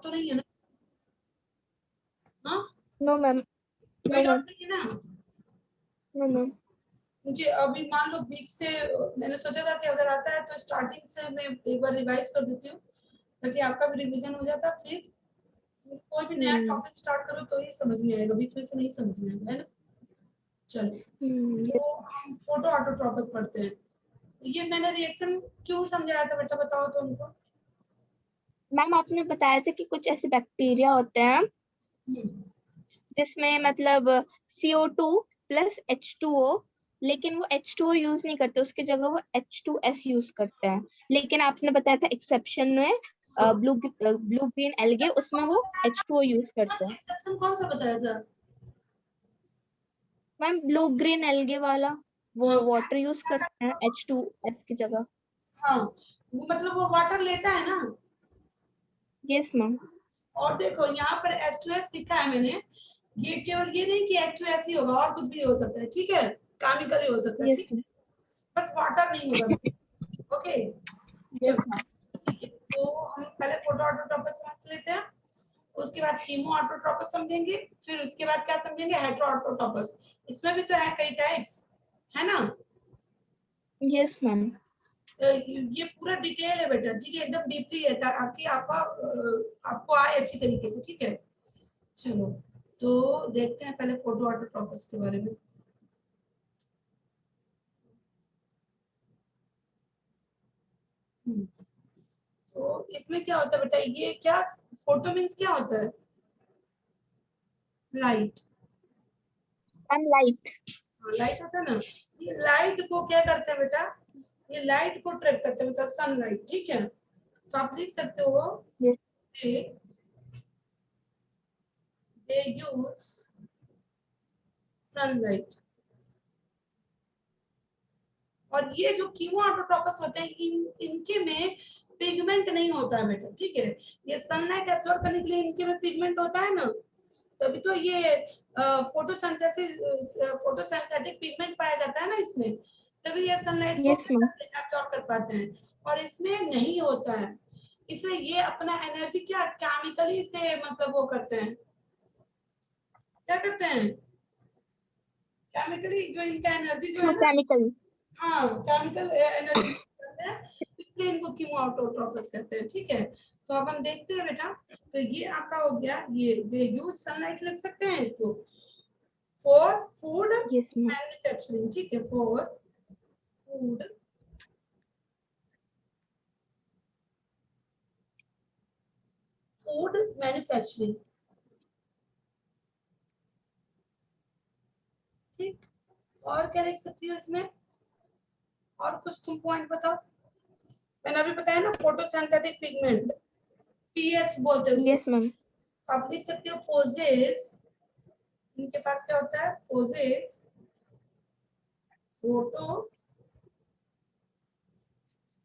तो नहीं है ना? हाँ, नो मैम, कोई नो मैम, डाउट नहीं है ना? No ma'am. क्योंकि अभी मान लो बीच से मैंने सोचा था कि अगर आता है तो स्टार्टिंग से मैं एक बार रिवाइज कर देती हूँ, ताकि आपका भी रिवीजन हो जाता, फिर कोई भी नया टॉपिक स्टार्ट करो तो ही समझ में आएगा, बीच में से नहीं समझ में आएगा, है ना? चलो, तो हम फोटो ऑटोट्रोपस पढ़ते हैं। ये मैंने रिएक्शन क्यों समझाया था बेटा, बताओ तो उनको। मैम आपने बताया था कि कुछ ऐसे बैक्टीरिया होते हैं जिसमें मतलब CO2 प्लस H2O, लेकिन वो H2O यूज नहीं करते, उसकी जगह वो H2S यूज करते हैं। लेकिन आपने बताया था एक्सेप्शन में हाँ, ब्लू ग्रीन एल्गे, एक्सेप्शन उसमें कौन सा वो बताया H2O यूज करते था? हैं। एक्सेप्शन कौन सा बताया था? मैम ब्लू ग्रीन एल्गे वाला, वो हाँ, वाटर यूज करते हैं H2S की जगह। हाँ, वो मतलब वो वाटर लेता है ना। Yes ma'am. और देखो यहाँ पर H2S लिखा है मैंने, ये केवल ये नहीं कि H2S ही होगा, और कुछ भी हो सकता है, ठीक है, केमिकल ही हो सकता है, यस ठीक है, मैम। बस वाटर नहीं होगा। ओके, यस चलो मैम। ठीक है, तो हम पहले फोटो ऑटोट्रोपस समझ लेते हैं, उसके बाद कीमो ऑटोट्रोपस समझेंगे, फिर उसके बाद क्या समझेंगे, हेटेरो ऑटोट्रोपस। इसमें भी तो है कई टाइप्स, है ना? Yes ma'am. ये पूरा डिटेल है बेटा, ठीक है, एकदम डीपली है, ताकि आपको आए अच्छी तरीके से, ठीक है। चलो, तो देखते हैं पहले फोटो ऑटोट्रोपस के बारे में। तो इसमें क्या होता है बेटा, ये क्या, फोटो मीन्स क्या होता है? लाइट। Ma'am light. हाँ, लाइट होता है ना। ये लाइट को क्या करते हैं बेटा, ये लाइट को ट्रैक करते हैं बेटा, सनलाइट, ठीक है। तो आप लिख सकते हो, यस। दे यूज सनलाइट। और ये जो कीमो ऑटोट्रोपस होते हैं, इनके में पिगमेंट नहीं होता है बेटा, ठीक है। ये सनलाइट एब्जॉर्ब करने के लिए इनके में पिगमेंट होता है ना, तभी तो ये फोटोसिंथेटिक पिगमेंट पाया जाता है ना इसमें, तभी ये सनलाइट को यस मैम। एब्जॉर्ब कर पाते हैं, और इसमें नहीं होता है। इसलिए ये अपना एनर्जी क्या केमिकली से मतलब वो करते हैं, क्या करते हैं, केमिकली जो इनका एनर्जी जो थ्रू है ना, केमिकल। हाँ, केमिकल एनर्जी करते हैं, इसलिए इनको कीमोऑटोट्रोपस कहते हैं, ठीक है। तो अब हम देखते हैं बेटा, तो ये आपका हो गया, ये दे यूज सनलाइट लिख सकते हैं इसको, for food yes ma'am. Manufacturing, ठीक है, फॉर फूड फूड मैन्युफैक्चरिंग, ठीक। और क्या लिख सकती हूँ इसमें, और कुछ तुम पॉइंट बताओ। मैंने अभी बताया ना, फोटोसिंथेटिक पिगमेंट, पीएस बोलते हैं उसको। Yes ma'am. आप लिख सकते हो पोजेस, इनके पास क्या होता है, possess photo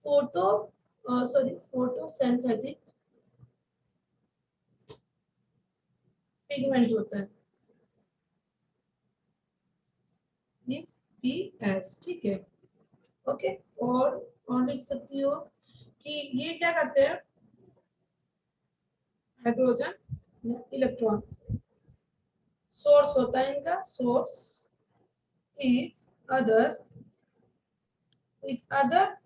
photo sorry photosynthetic pigment होता है, मींस पीएस, ठीक है। ओके, और लिख सकती हो कि ये क्या करते हैं, हाइड्रोजन इलेक्ट्रॉन सोर्स होता है इनका, source is other other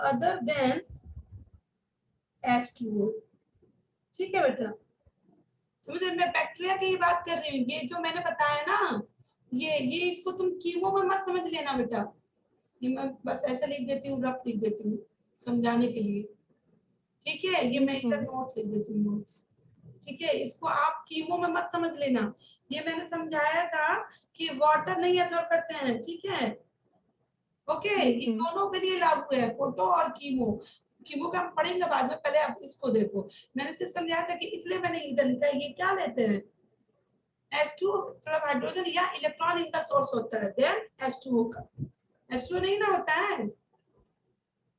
other than H2O, ठीक है बेटा। समझ रहे, मैं बैक्टीरिया की ही बात कर रही हूँ, ये जो मैंने बताया ना, ये इसको तुम कीमो में मत समझ लेना बेटा, ये मैं बस ऐसे लिख देती हूँ, रफ लिख देती हूँ समझाने के लिए, ठीक है। ये मैं यस इधर मैम। नोट लिख देती हूँ, नोट्स, ठीक है। इसको आप कीमो में मत समझ लेना, ये मैंने समझाया था कि वाटर नहीं एब्जॉर्ब करते हैं, ठीक है। Okay, yes in ma'am. दोनों के लिए लागू है, फोटो और कीमो। कीमो का हम पढ़ेंगे बाद में, पहले आप इसको देखो। मैंने सिर्फ समझाया था कि इसलिए मैंने इधर लिखा है, ये क्या लेते हैं, H2 मतलब हाइड्रोजन या इलेक्ट्रॉन इनका सोर्स होता है, देन H2O का, H2O नहीं ना होता है,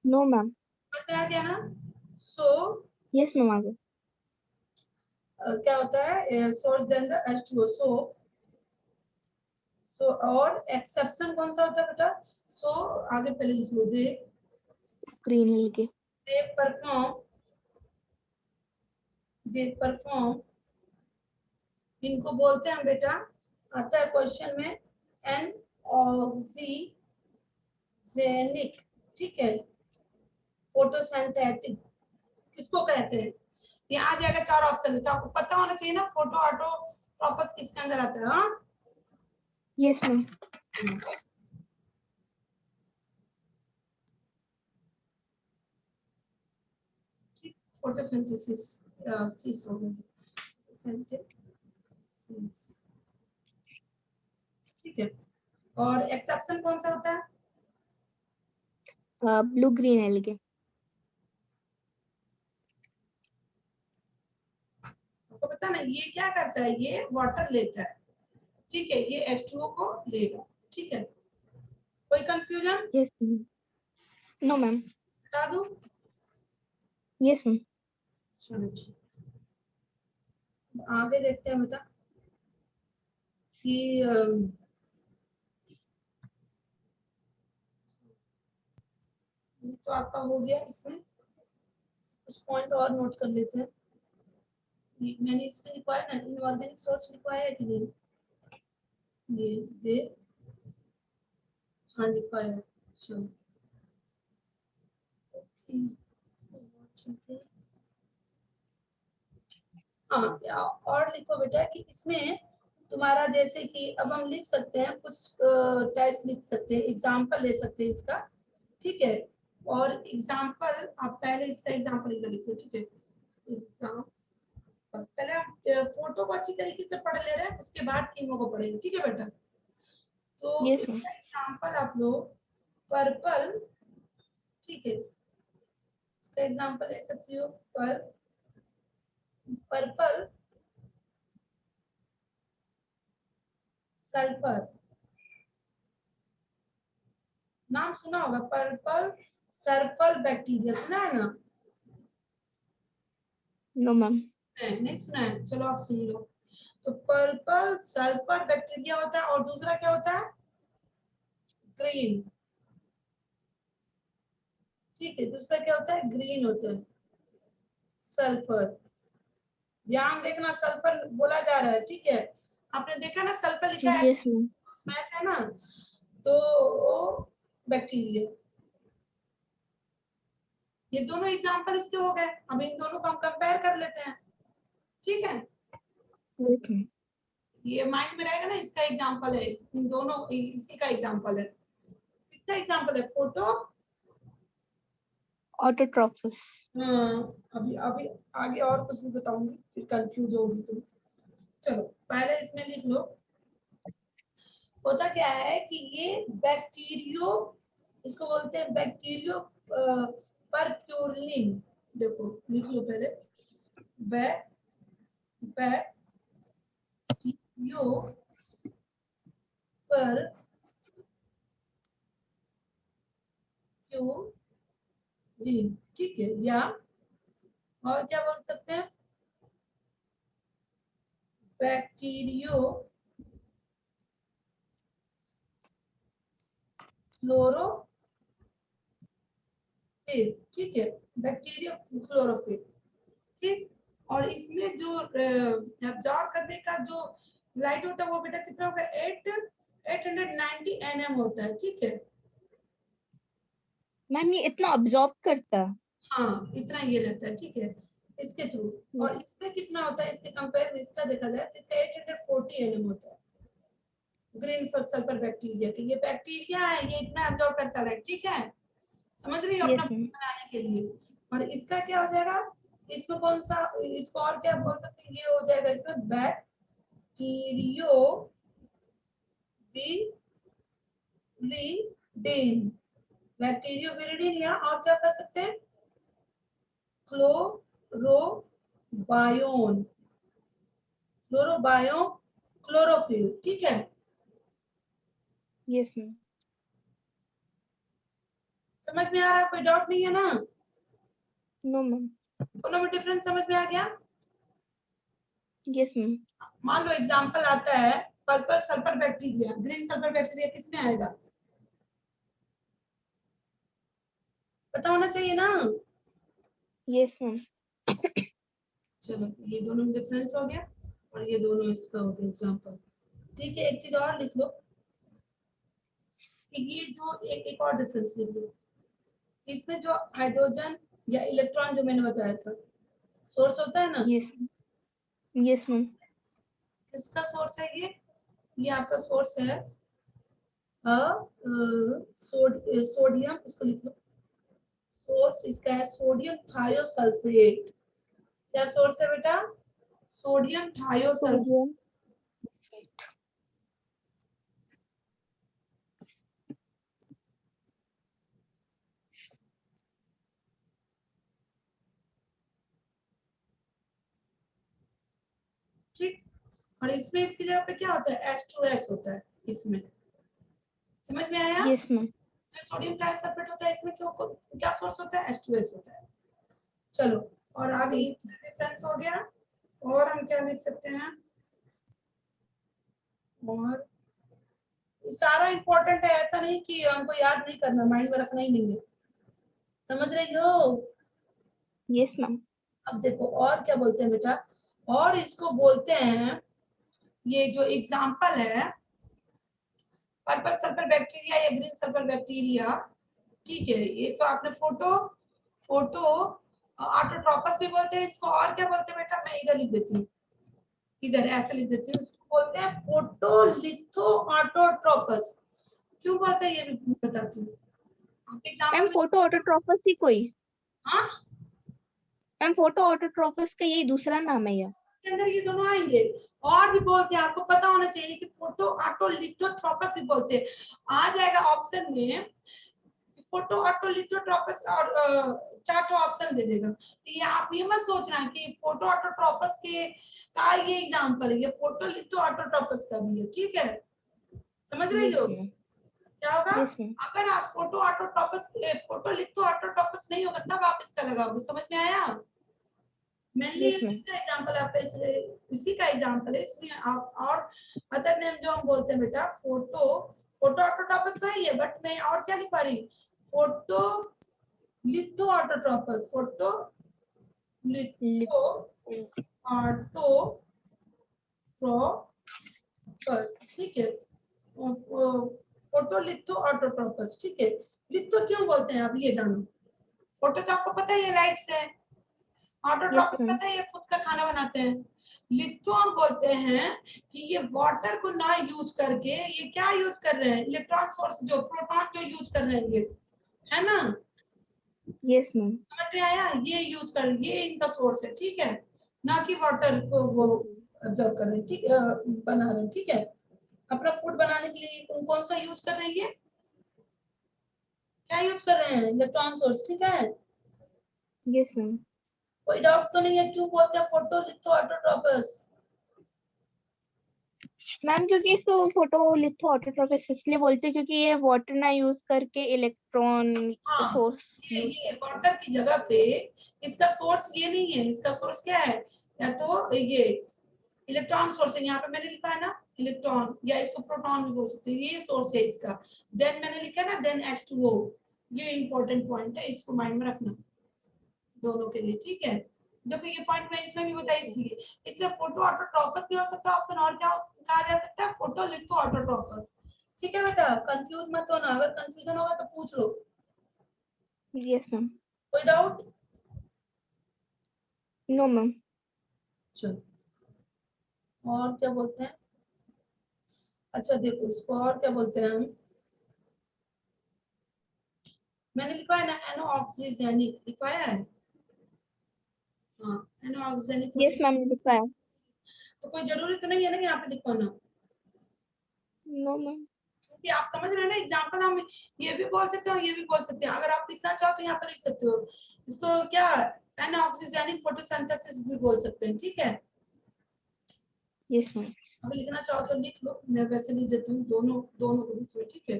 नो मैम। समझ में आ गया ना। सो यस मैम आगे। क्या होता है, सोर्स देन द H2O, सो और एक्सेप्शन कौन सा होता है बेटा, सो आगे पहले लिख लो, green algae. They perform they perform, इनको बोलते हैं बेटा, आता है क्वेश्चन में, एनऑक्सीजेनिक, ठीक है, फोटोसिंथेटिक किसको कहते हैं? ये आ जाएगा 4 ऑप्शन, तो आपको पता होना चाहिए ना फोटो ऑटोट्रोपस किसके अंदर आता है। हाँ यस मैम। फोटोसिंथेसिस सिस हो गई, सिंथेसिस, ठीक है। और एक्सेप्शन कौन सा होता है? Blue green algae. आपको पता ना ये क्या करता है, ये वाटर लेता है, ठीक है, ये H2O को लेगा, ठीक है। कोई confusion? Yes ma'am. No ma'am. बता दूं? Yes ma'am. चलो ठीक, आगे देखते हैं बेटा कि तो आपका हो गया, इसमें कुछ पॉइंट और नोट कर लेते हैं। मैंने इसमें लिखवाया ना, इनऑर्गेनिक सोर्स लिखवाया है कि नहीं? ये दे, हाँ लिखवाया है। चलो ओके, हाँ और लिखो बेटा कि इसमें तुम्हारा जैसे कि अब हम लिख सकते हैं कुछ टाइप्स लिख सकते हैं, एग्जांपल ले सकते हैं इसका, ठीक है। और एग्जांपल आप पहले इसका एग्जांपल इधर लिखो, ठीक है। एग्जांपल पहले हम फोटो को अच्छी तरीके से पढ़ ले रहे हैं, उसके बाद टीमों को पढ़ेंगे, ठीक है बेटा। तो यस मैम। इसका एग्जांपल आप लोग पर्पल, ठीक है, इसका एग्जांपल ले सकती हो पर्पल सल्फर, नाम सुना होगा, पर्पल सल्फर बैक्टीरिया सुना है ना? No ma'am. नहीं सुना है, चलो आप सुन लो। तो पर्पल सल्फर बैक्टीरिया होता है, और दूसरा क्या होता है? ग्रीन, ठीक है, दूसरा क्या होता है? ग्रीन होता है सल्फर। ध्यान देखना, सल्फर बोला जा रहा है, ठीक है। आपने देखा ना सल्फर लिखा है, यस मैम। उसमें है ना, तो बैक्टीरिया, ये दोनों एग्जांपल इसके हो गए। अब इन दोनों को हम कंपेयर कर लेते हैं, ठीक है। ओके। ये माइंड में रहेगा ना, इसका एग्जांपल है, इन दोनों इसी का एग्जांपल है, इसका एग्जांपल है फोटो। ऑटोट्रोपस। हाँ, अभी अभी आगे और कुछ भी बताऊंगी, फिर कंफ्यूज होगी तुम। चलो पहले इसमें लिख लो। होता क्या है कि ये बैक्टीरियो, इसको बोलते हैं बैक्टीरियो परक्यूलिन, देखो लिख लो पहले, बैक्टीरियो पर क्यूलिन, ठीक है, या और क्या बोल सकते हैं, बैक्टीरियो क्लोरोफिल, ठीक है, बैक्टीरियो क्लोरोफिल, ठीक। और इसमें जो एब्जॉर्ब करने का जो लाइट होता है वो बेटा कितना होगा, 890 nm होता है, ठीक है। मैम ये इतना ऑब्जॉर्ब करता है? हाँ इतना ये रहता है, ठीक है, इसके थ्रू। और इसमें कितना होता है, इसके कंपेयर में इसका देखा जाए, इसका 840 nm होता है, ग्रीन सल्फर बैक्टीरिया के। ये बैक्टीरिया है, ये इतना एब्जॉर्ब करता है, ठीक है, समझ रही हो, अपना यस मैम। बनाने के लिए। और इसका क्या हो जाएगा, इसमें कौन सा, इसको और क्या बोल सकते हैं, ये हो जाएगा इसमें बैक्टीरियो विरिडिन, बैक्टीरियो विरिडिन, या और क्या कर सकते हैं, क्लोरोबायोन, क्लोरोबायोन क्लोरोफिल, ठीक है। Yes ma'am. समझ में आ रहा है, कोई डाउट नहीं है ना? No ma'am. दोनों में डिफरेंस समझ में आ गया? Yes ma'am. मान लो एग्जांपल आता है purple sulphur bacteria, green sulphur bacteria किसमें आएगा, पता होना चाहिए ना? Yes ma'am. चलो ये दोनों में डिफरेंस हो गया और ये दोनों इसका हो गया एग्जांपल। ठीक है, एक चीज और लिख लो कि ये जो एक और डिफरेंस लिख लो, इसमें जो हाइड्रोजन या इलेक्ट्रॉन जो मैंने बताया था सोर्स होता है ना, यस यस मैम। किसका सोर्स है ये आपका सोर्स है सोडियम, इसको लिख लो, सोर्स इसका है सोडियम थायोसल्फेट। क्या सोर्स है बेटा? Sodium thiosulphate. सोडियम। ठीक, और इसमें इसकी जगह पे क्या होता है? H2S होता है इसमें, समझ में आया? Yes ma'am. इसमें सोडियम थायोसल्फेट होता है, इसमें क्यों क्या सोर्स होता है? H2S होता है। चलो, और आगे ये डिफरेंस हो गया, और हम क्या लिख सकते हैं? और सारा इंपॉर्टेंट है, ऐसा नहीं कि हमको याद नहीं करना, माइंड में रखना ही नहीं है, समझ रही हो? Yes ma'am. अब देखो और क्या बोलते हैं बेटा, और इसको बोलते हैं, ये जो एग्जाम्पल है पर्पल सल्फर बैक्टीरिया या ग्रीन सल्फर बैक्टीरिया, ठीक है, ये तो आपने फोटो ऑटोट्रोपस भी बोलते हैं इसको, और क्या बोलते हैं बेटा? मैं इधर लिख देती हूँ, इधर ऐसे लिख देती हूँ, इसको बोलते हैं फोटोलिथो ऑटोट्रोपस। क्यों बोलते हैं ये भी बताती हूँ, आप मैम एग्जाम्पल। फोटो ऑटोट्रोपस ही कोई। हाँ, मैम फोटो ऑटोट्रोपस का यही दूसरा नाम है ये। के अंदर ये दोनों आएंगे, और भी बोलते हैं, आपको पता होना चाहिए कि फोटो ऑटोलिथोट्रोपस भी बोलते हैं। आ जाएगा ऑप्शन में फोटो ऑटोलिथोट्रोपस और चार तो ऑप्शन दे देगा, तो ये आप ये मत सोचना कि फोटो ऑटोट्रोपस के का ये एग्जांपल है, ये फोटो लिथो ऑटोट्रोपस का भी है, ठीक है, समझ रही यस हो? मैम। क्या होगा? Yes ma'am. अगर आप फोटो लिथो ऑटोट्रोपस नहीं होगा तब आप इसका लगाओगे, समझ में आया? Mainly yes ma'am. इसका एग्जांपल आपका इसी का एग्जांपल है, इसमें आप और अदर नेम जो हम बोलते हैं बेटा, फोटो ऑटोट्रोपस तो है ही है, बट मैं और क्या लिख पा रही? फोटो लिथो ऑटोट्रोपस, फोटो लिथो ऑटोट्रोपस, ठीक है, फोटो लिथो ऑटोट्रोपस, ठीक है। लिथो क्यों बोलते हैं आप ये जानो, फोटो तो आपको पता ही है लाइट्स है, यस ऑटोट्रोपिक मैम। पता है ये खुद का खाना बनाते हैं। लिथो हम बोलते हैं कि ये वाटर को ना यूज करके ये क्या यूज कर रहे हैं? इलेक्ट्रॉन सोर्स जो प्रोटॉन जो यूज कर रहे हैं ये, है ना? Yes ma'am. समझ में आया? ये यूज कर, ये इनका सोर्स है, ठीक है, ना कि वाटर को वो ऑब्जर्व कर रहे हैं, ठीक बना रहे हैं, ठीक है। अपना फूड बनाने के लिए कौन सा यूज कर रहे हैं? ये क्या यूज कर रहे हैं? इलेक्ट्रॉन सोर्स, ठीक है। Yes ma'am. कोई डाउट तो नहीं है क्यों बोलते हैं फोटो लिथो ऑटोट्रोपस? मैम क्योंकि इसको फोटो लिथो ऑटोट्रोपस इसलिए बोलते हैं क्योंकि ये वाटर ना यूज करके इलेक्ट्रॉन हाँ, सोर्स यूज ये करते हैं। वाटर की जगह पे इसका सोर्स ये नहीं है, इसका सोर्स क्या है? या तो ये इलेक्ट्रॉन सोर्स है, यहाँ पे मैंने लिखा है ना इलेक्ट्रॉन, या इसको प्रोटॉन भी बोल सकते हैं, ये सोर्स है इसका। देन मैंने लिखा है ना देन H2O, ये इंपॉर्टेंट पॉइंट है, इसको माइंड में रखना दोनों के लिए, ठीक है। देखो ये पॉइंट मैं इसमें भी बताया इसलिए फोटो ऑटोट्रोपस भी हो सकता है ऑप्शन, और क्या कहा जा सकता है? फोटो लिथो ऑटोट्रोपस, ठीक है बेटा, कंफ्यूज मत होना, अगर कंफ्यूजन होगा तो पूछ लो, यस मैम। कोई डाउट? No ma'am. चलो, और क्या बोलते हैं? अच्छा देखो इसको और क्या बोलते हैं हम, मैंने लिखा है ना एनो ऑक्सीजेनिक, लिखवाया है, हाँ एनो ऑक्सीजेनिक यस मैम लिखा है। तो कोई जरूरी तो नहीं है ना यहाँ पे लिखवाना, नो मैम। क्योंकि आप समझ रहे हैं ना एग्जाम्पल, हम ये भी बोल सकते हो ये भी बोल सकते हैं, अगर आप लिखना चाहो तो यहाँ पे लिख सकते हो, इसको क्या एनो ऑक्सीजेनिक फोटोसिंथेसिस भी बोल सकते हैं, ठीक है। Yes ma'am. अगर लिखना चाहो तो लिख लो, मैं वैसे लिख देती हूँ दोनों दोनों के बीच में, ठीक है।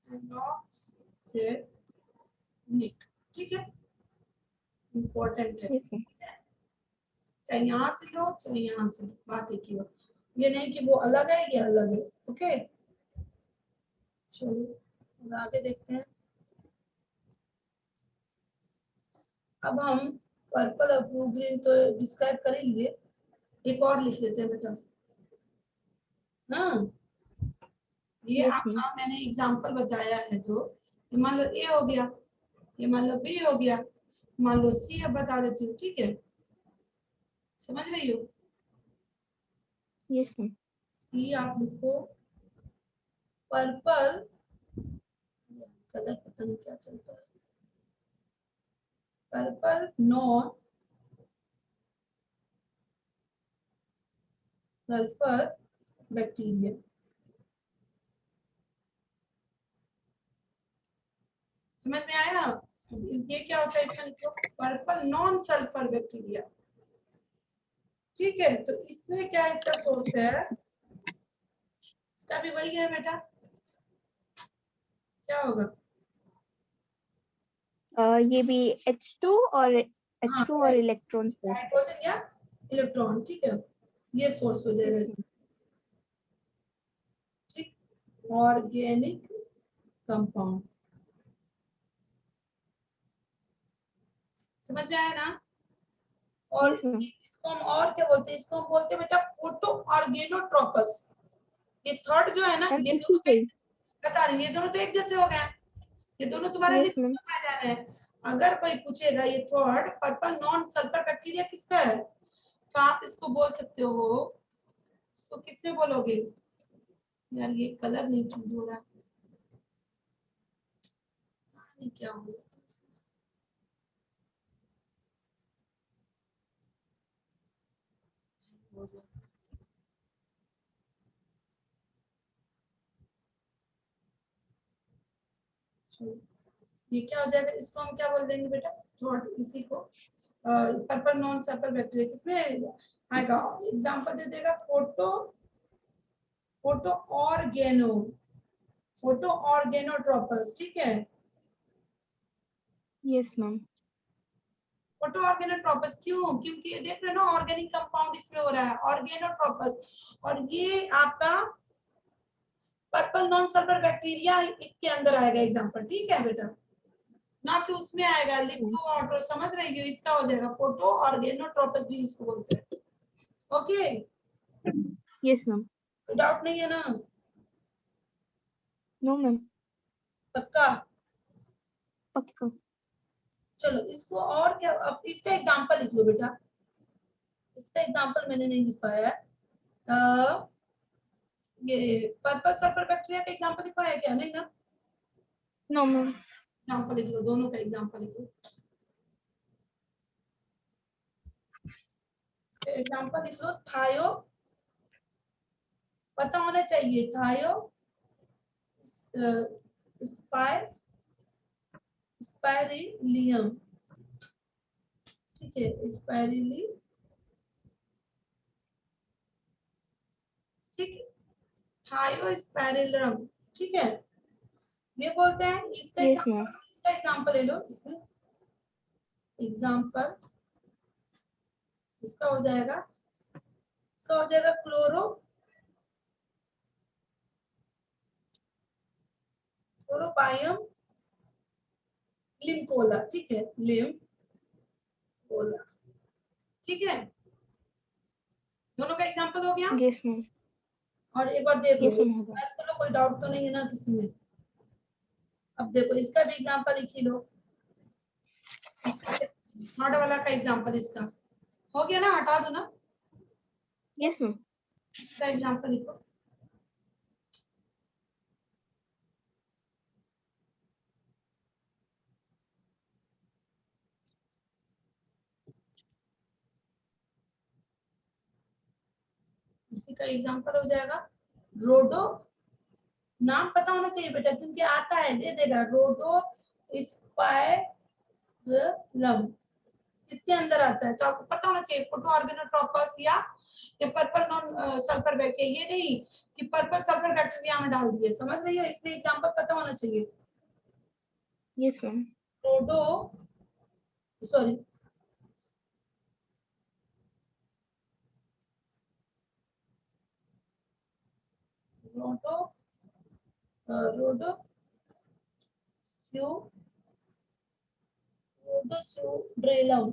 एनॉक्सिनिक, ठीक है, इम्पोर्टेंट है, यस मैम। चाहे यहाँ से लो चाहे यहाँ से लो, बात एक ही हो, ये नहीं कि वो अलग है ये अलग है, ओके। चलो और आगे देखते हैं। अब हम पर्पल और ब्लू ग्रीन तो डिस्क्राइब कर ही लिए, एक और लिख लेते हैं बेटा। हाँ, ये यस मैम। आपका मैंने एग्जांपल बताया है जो, ये मान लो ए हो गया, ये मान लो बी हो गया, मान लो सी अब बता देती हूँ, ठीक है, समझ रही हो? Yes ma'am. सी आप लिखो पर्पल, कलर पता नहीं क्या चलता है, पर्पल नॉन सल्फर बैक्टीरिया। समझ में आया? ये क्या होता है, इसका लिखो पर्पल नॉन सल्फर बैक्टीरिया। ठीक है, तो इसमें क्या इसका सोर्स है, इसका भी वही है बेटा, क्या होगा? ये भी H2 और हाँ, H2 और इलेक्ट्रॉन सोर्स। हाइड्रोजन या इलेक्ट्रॉन, ठीक है, ये सोर्स हो जाएगा यस इसका, मैम। ठीक। ऑर्गेनिक कंपाउंड, समझ में आया ना? और यस मैम। इसको हम और क्या बोलते हैं, इसको हम बोलते हैं बेटा फोटो ऑर्गेनोट्रोपस। ये थर्ड जो है ना, मैम ये इसी दोनों तो से। बता रही, ये दोनों तो एक जैसे हो गए, ये दोनों तुम्हारे लिए यस मैम। आ जा रहे हैं। अगर कोई पूछेगा ये third purple non sulphur bacteria किसका है, तो आप इसको बोल सकते हो, इसको किसमें बोलोगे? यार ये कलर नहीं चूज हो रहा, नहीं क्या हो जाता है इसमें? हो जाता है। ये क्या हो जाएगा, इसको हम क्या बोल देंगे बेटा, थर्ड इसी को पर्पल नॉन सल्फर बैक्टीरिया किसमें आएगा, एग्जांपल दे देगा फोटो, फोटो ऑर्गेनो, फोटो ऑर्गेनोट्रोपस, ठीक है। Yes ma'am. फोटो ऑर्गेनोट्रोपस क्यों, क्योंकि ये देख रहे हो ना ऑर्गेनिक कंपाउंड इसमें हो रहा है ऑर्गेनोट्रोपस, और ये आपका पर्पल नॉन सल्फर बैक्टीरिया इसके अंदर आएगा एग्जांपल, ठीक है बेटा, ना कि उसमें आएगा लिथो ऑटो, समझ रही हो, इसका हो जाएगा फोटो ऑर्गेनोट्रोपस भी इसको बोलते हैं। Okay, yes ma'am. डाउट नहीं है ना? No ma'am. पक्का? पक्का। चलो इसको और क्या, अब इसका एग्जांपल लिख लो बेटा, इसका एग्जांपल मैंने नहीं लिखवाया है, ये पर्पल सल्फर बैक्टीरिया का एग्जांपल लिखवाया है क्या, नहीं ना? No ma'am. एग्जांपल लिख लो, दोनों का एग्जांपल लिख लो, एग्जांपल लिख लो, थायो, पता होना चाहिए, थायो स्पाइ स्पाइरिलियम, ठीक है, स्पाइरिली, ठीक है, थायो स्पाइरिलम, ठीक है, ये बोलते हैं, यस मैम। इसका एग्जांपल ले लो, इसमें एग्जांपल इसका हो जाएगा, इसका हो जाएगा क्लोरोबायम लिमकोला, ठीक है, लिमकोला, ठीक है, दोनों का एग्जांपल हो गया। Yes ma'am. और एक बार देख लो, यस मैम होगा। मैच कर लो, कोई डाउट तो नहीं है ना किसी में? अब देखो इसका भी एग्जांपल लिख ही लो, इसका थर्ड वाला का एग्जांपल इसका हो गया ना, हटा दो ना, यस मैम। इसका एग्जांपल लिखो, इसी का एग्जांपल हो जाएगा रोडो, नाम पता होना चाहिए बेटा, क्योंकि आता है दे देगा, रोडो स्पाइरलम इसके अंदर आता है, तो आपको पता होना चाहिए फोटो ऑर्गेनोट्रोपस या ये पर्पल नॉन सल्फर बैक्टीरिया, ये नहीं कि पर्पल सल्फर बैक्टीरिया में डाल दिए, समझ रही हो, इसलिए एग्जांपल पता होना चाहिए। Yes ma'am. रोडो, सॉरी, रोडो रोडो फ्यू Pseudoxystrelum,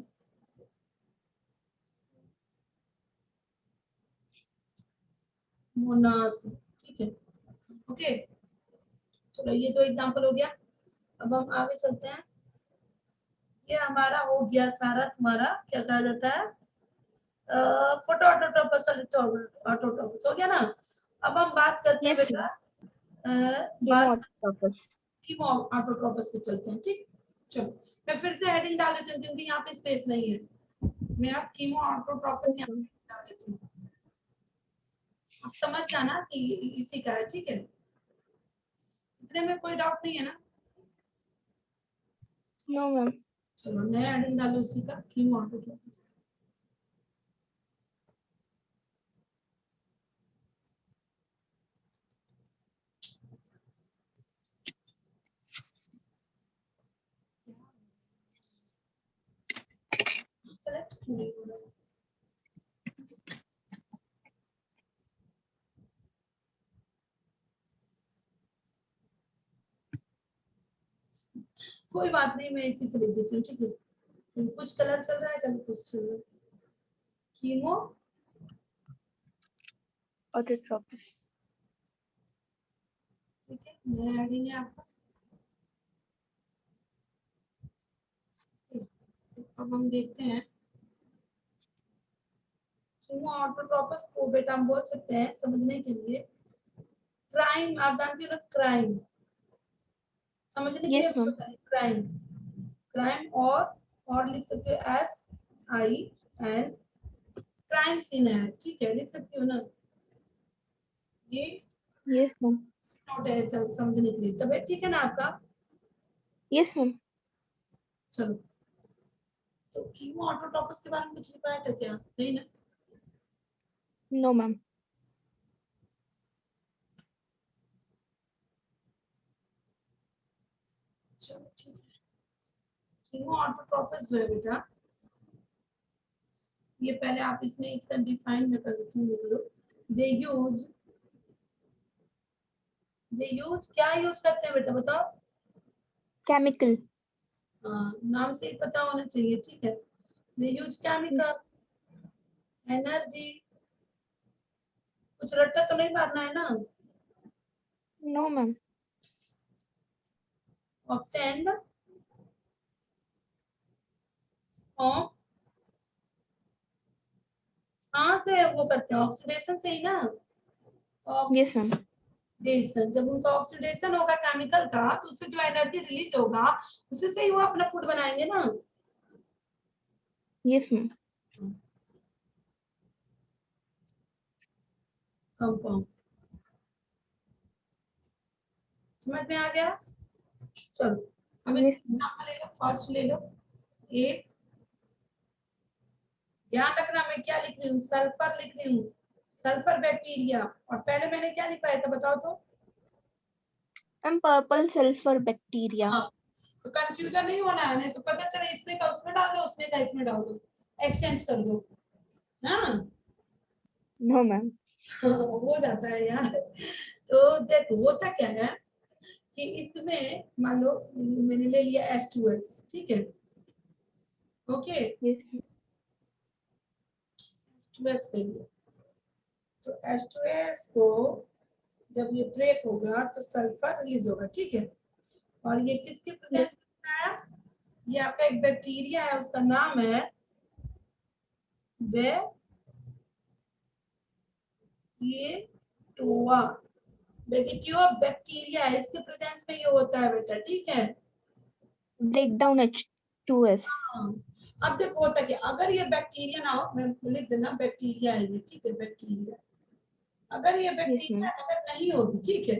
मोनास, ठीक है। ओके, चलो ये तो एग्जांपल हो गया। अब हम आगे चलते हैं। ये हमारा हो गया सारा तुम्हारा क्या कहा जाता है, फोटो ऑटोट्रोपस ऑटोट्रोपस हो गया ना। अब हम बात करते हैं Yes, बेटा, बात Chemoatropus. कीमो ऑटोट्रोपस पे चलते हैं, ठीक। चलो मैं फिर से हेडिंग डाल देती हूँ क्योंकि यहाँ पे स्पेस नहीं है। मैं अब कीमो ऑटोट्रोपस यहाँ पे डाल देती हूँ, आप समझ जाना कि इसी का है, ठीक है। इतने में कोई डाउट नहीं है ना। No, ma'am. चलो नया हेडिंग डालो उसी का, कीमो ऑटोट्रोपस। सेलेक्ट नहीं हो रहा है। कोई बात नहीं, मैं इसी से लिख देती हूँ, ठीक है। कुछ कलर चल रहा है, कभी कुछ चल रहा है। Chemo Autotropus. ठीक है, नया हेडिंग है आपका। अब हम देखते हैं कीमो ऑटोट्रोपस को बेटा हम बोल सकते हैं समझने के लिए क्राइम, आप जानते हो ना क्राइम, समझने के लिए Yes, ma'am. क्राइम, क्राइम और लिख सकते हो SIN, क्राइम सीन है, ठीक है, लिख सकती हो ना। ये Yes, ma'am. नोट है ऐसा समझने के लिए, तब ठीक है ना आपका। Yes, ma'am. चलो, तो कीमो ऑटोट्रोपस के बारे में कुछ लिखा है था क्या, नहीं ना। No, ma'am. चलो ठीक है, कीमो ऑटोट्रोपस जो है बेटा, ये पहले आप इसमें इसका डिफाइन में कर देती हूँ, लिख लो। दे यूज क्या यूज करते हैं बेटा बताओ। Chemical. हाँ, नाम से ही पता होना चाहिए, ठीक है। दे यूज केमिकल एनर्जी, कुछ रट्टा तो नहीं मारना है ना। No, ma'am. ऑब्टेन्ड फ्रॉम, कहाँ से वो करते हैं, ऑक्सीडेशन से ही ना। Yes, ma'am. ऑक्सीडेशन, जब उनका ऑक्सीडेशन होगा केमिकल का तो उससे जो एनर्जी रिलीज होगा उसी से ही वो अपना फूड बनाएंगे ना। Yes, ma'am. कंपाउंड, समझ में आ गया। चलो अब Yes, इसके ma'am. नाम ले लो, फर्स्ट ले लो। एक, ध्यान रखना मैं क्या लिख रही हूँ, सल्फर लिख रही हूँ, सल्फर बैक्टीरिया। और पहले मैंने क्या लिखा था बताओ तो। And purple sulfur bacteria. हाँ, तो कंफ्यूजन नहीं होना है, नहीं तो पता चले इसमें का उसमें डाल दो, उसमें का इसमें डाल दो, एक्सचेंज कर दो, हाँ। No, ma'am. हो जाता है यार। तो देखो होता क्या है कि इसमें मान लो मैंने ले लिया H2S, ठीक है, ओके, Yes, ma'am. H2S ले लिया, तो H2S को जब ये ब्रेक होगा तो सल्फर रिलीज होगा, ठीक है। और ये किसके प्रेजेंस में है, ये आपका एक बैक्टीरिया है, उसका नाम है बेगिटोआ, बेगिटियो बैक्टीरिया है, इसके प्रेजेंस में ये होता है बेटा, ठीक है। Break down H2S. हाँ, अब देखो होता क्या, अगर ये बैक्टीरिया ना हो, मैं लिख देना बैक्टीरिया है ये, ठीक है, बैक्टीरिया। अगर ये Yes, बैक्टीरिया ma'am. अगर नहीं होगी, ठीक है,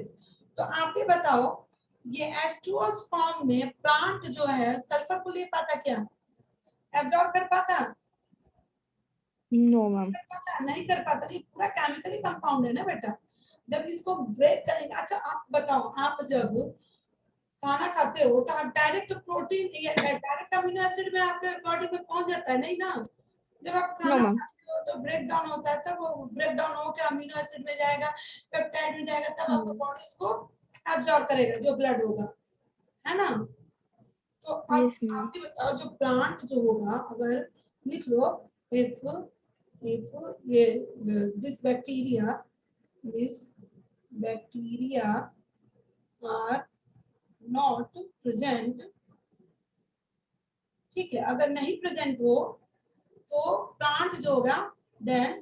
तो आप ही बताओ ये H2S फॉर्म में प्लांट जो है सल्फर को ले पाता क्या, एब्जॉर्ब कर पाता, No, ma'am. नहीं कर पाता, नहीं, पूरा केमिकली कंपाउंड है ना बेटा। जब इसको ब्रेक करेंगे, अच्छा आप बताओ, आप जब खाना खाते हो तो आप डायरेक्ट प्रोटीन या डायरेक्ट अमीनो एसिड में आपके बॉडी में पहुंच जाता है, नहीं ना। जब आप No, खाना ma'am. खाते हो तो ब्रेक डाउन होता है, तब वो ब्रेक डाउन होकर अमीनो एसिड में जाएगा, पेप्टाइड में जाएगा, तब आपका बॉडी उसको एब्जॉर्ब करेगा जो ब्लड होगा, है ना। तो अब Yes, ma'am. आपके जो प्लांट जो होगा, अगर लिख लो if ये this bacteria are not present, ठीक है, अगर नहीं प्रेजेंट हो तो प्लांट जो होगा देन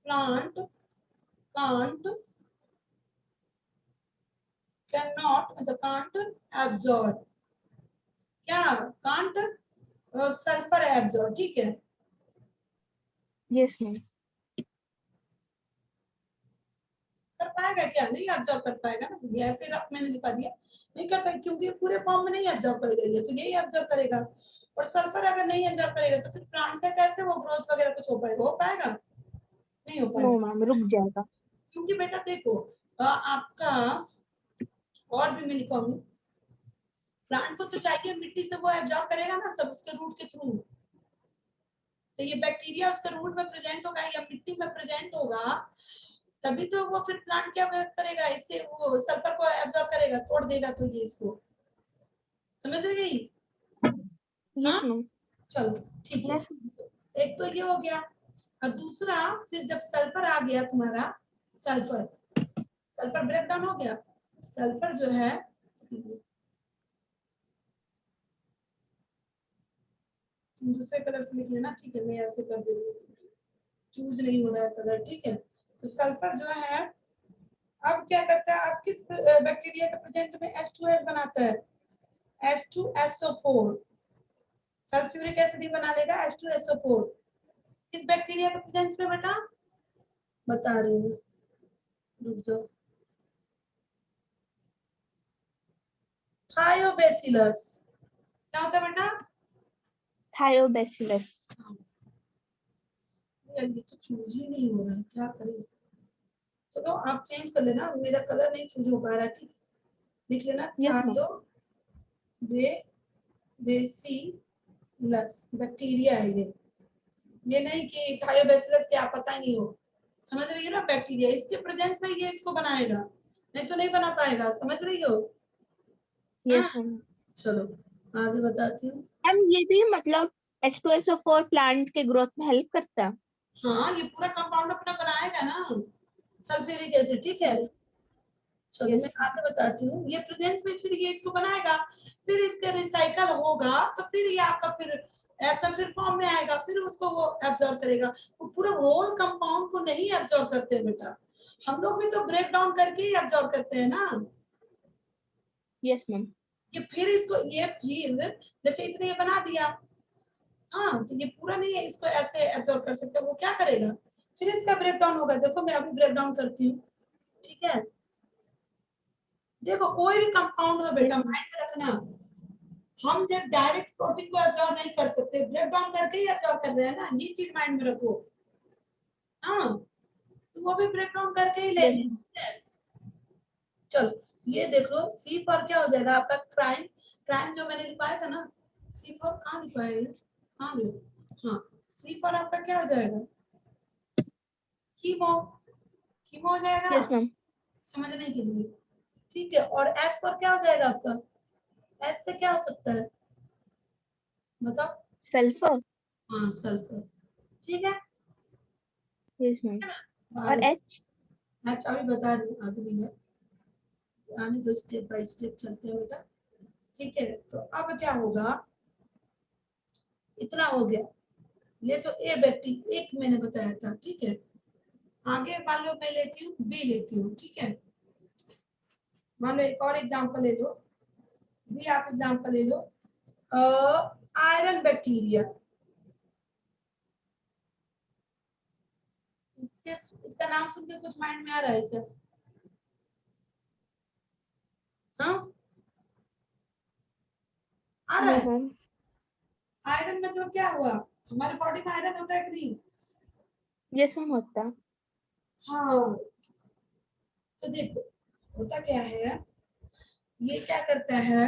प्लांट cannot मतलब can't absorb, क्या can't सल्फर absorb, ठीक है। Yes, ma'am. कर पाएगा क्या? नहीं एब्जॉर्ब कर पाएगा ना, ये ऐसे रफ मैंने लिखा दिया, नहीं कर पाएगा क्योंकि पूरे फॉर्म में नहीं एब्जॉर्ब करेगा, ये तो यही एब्जॉर्ब करेगा। और सल्फर अगर नहीं एब्जॉर्ब करेगा तो फिर प्लांट का कैसे वो ग्रोथ वगैरह कुछ हो पाएगा? हो पाएगा? नहीं हो No, पाएगा, ma'am. रुक जाएगा. क्योंकि बेटा देखो आपका और भी मैं लिखूंगी, प्लांट को तो चाहिए मिट्टी से वो एब्जॉर्ब करेगा ना सब उसके रूट के थ्रू, तो ये बैक्टीरिया उसके रूट में प्रेजेंट होगा या मिट्टी में प्रेजेंट होगा, तभी तो वो फिर प्लांट क्या करेगा, इससे वो सल्फर को एब्जॉर्ब करेगा, तोड़ देगा, तो ये इसको समझ रही? Yes, हाँ ma'am. चलो ठीक है, Yes. एक तो ये हो गया। और दूसरा फिर जब सल्फर आ गया तुम्हारा, सल्फर ब्रेक डाउन हो गया, सल्फर जो है तुम दूसरे कलर से लिख लेना, ठीक है, मैं ऐसे कर दे रही हूँ, चूज नहीं हो रहा है कलर, ठीक है। तो सल्फर जो है अब क्या करता है, अब किस बैक्टीरिया के प्रेजेंट में H2S बनाता है, H2SO4, सल्फ्यूरिक एसिड ही बना लेगा H2SO4, किस बैक्टीरिया के प्रेजेंस में बेटा बता रही हूँ, रुक जाओ, थायोबैसिलस, क्या होता है बेटा? Thiobacillus. यार ये तो चूज ही नहीं हो रहा है, क्या करें? चलो आप चेंज कर लेना, मेरा कलर नहीं चूज हो पा रहा, ठीक, लिख लेना Yes, ma'am. थायोबैसिलस बैक्टीरिया है ये नहीं कि थायोबैसिलस क्या पता नहीं हो, समझ रही हो ना, बैक्टीरिया इसके प्रेजेंस में ये इसको बनाएगा, नहीं तो नहीं बना पाएगा, समझ रही हो? Yes, हाँ ma'am. चलो आगे बताती हूँ। मैम ये भी मतलब H2SO4 प्लांट के ग्रोथ में हेल्प करता है. हाँ ये पूरा कंपाउंड अपना बनाएगा ना सल्फ्यूरिक एसिड, ठीक है। चलो Yes. मैं आगे बताती हूँ, ये प्रेजेंस में फिर ये इसको बनाएगा, फिर इसका रिसाइकल होगा तो फिर ये आपका फिर ऐसा फिर फॉर्म में आएगा, फिर उसको वो एब्जॉर्ब करेगा, वो पूरा होल कंपाउंड को नहीं एब्जॉर्ब करते हैं बेटा, हम लोग भी तो ब्रेक डाउन करके ही एब्जॉर्ब करते हैं ना। Yes, ma'am. ये फिर इसको ये फिर जैसे इसने ये बना दिया, हाँ तो ये पूरा नहीं है, इसको ऐसे एब्जॉर्ब कर सकते, वो क्या करेगा, फिर इसका ब्रेक डाउन होगा, देखो मैं अभी ब्रेक डाउन करती हूँ, ठीक है। देखो कोई भी कंपाउंड हो बेटा Yes, ma'am. माइंड में रखना, हम जब डायरेक्ट प्रोटीन को एब्जॉर्ब नहीं कर सकते, ब्रेक डाउन करके ही एब्जॉर्ब कर रहे हैं ना, ये चीज माइंड में रखो, हाँ तो वो भी ब्रेक डाउन करके ही Yes, लेंगे। ma'am. चलो ये देख लो, सी फॉर क्या हो जाएगा आपका, क्राइम, क्राइम जो मैंने लिखवाया था ना, सी फॉर कहाँ लिखवाया है, कहाँ गया, हाँ सी फॉर आपका क्या हो जाएगा, कीमो, कीमो हो जाएगा, Yes, ma'am. समझने के लिए, ठीक है। और एस फॉर क्या हो जाएगा आपका, एस से क्या हो सकता है बताओ? Sulfur. हाँ सल्फर, ठीक है Yes, ma'am. ना। और आगे H. मैच अभी बता रही हूँ, आगे भी है, आने दो, स्टेप बाय स्टेप चलते हैं बेटा, ठीक है। तो अब क्या होगा, इतना हो गया, ये तो ए बैक्टी एक मैंने बताया था, ठीक है। आगे मान लो मैं लेती हूँ बी लेती हूँ, ठीक है। मान लो एक और एग्जांपल ले लो, भी आप एग्जांपल ले लो, आयरन बैक्टीरिया, इससे इसका नाम सुन के कुछ माइंड में आ रहा है क्या? हाँ आ रहा No, है। ma'am. आयरन मतलब क्या हुआ, हमारे बॉडी में आयरन होता है कि नहीं? Yes, ma'am होता है. हाँ तो देखो होता क्या है, ये क्या करता है,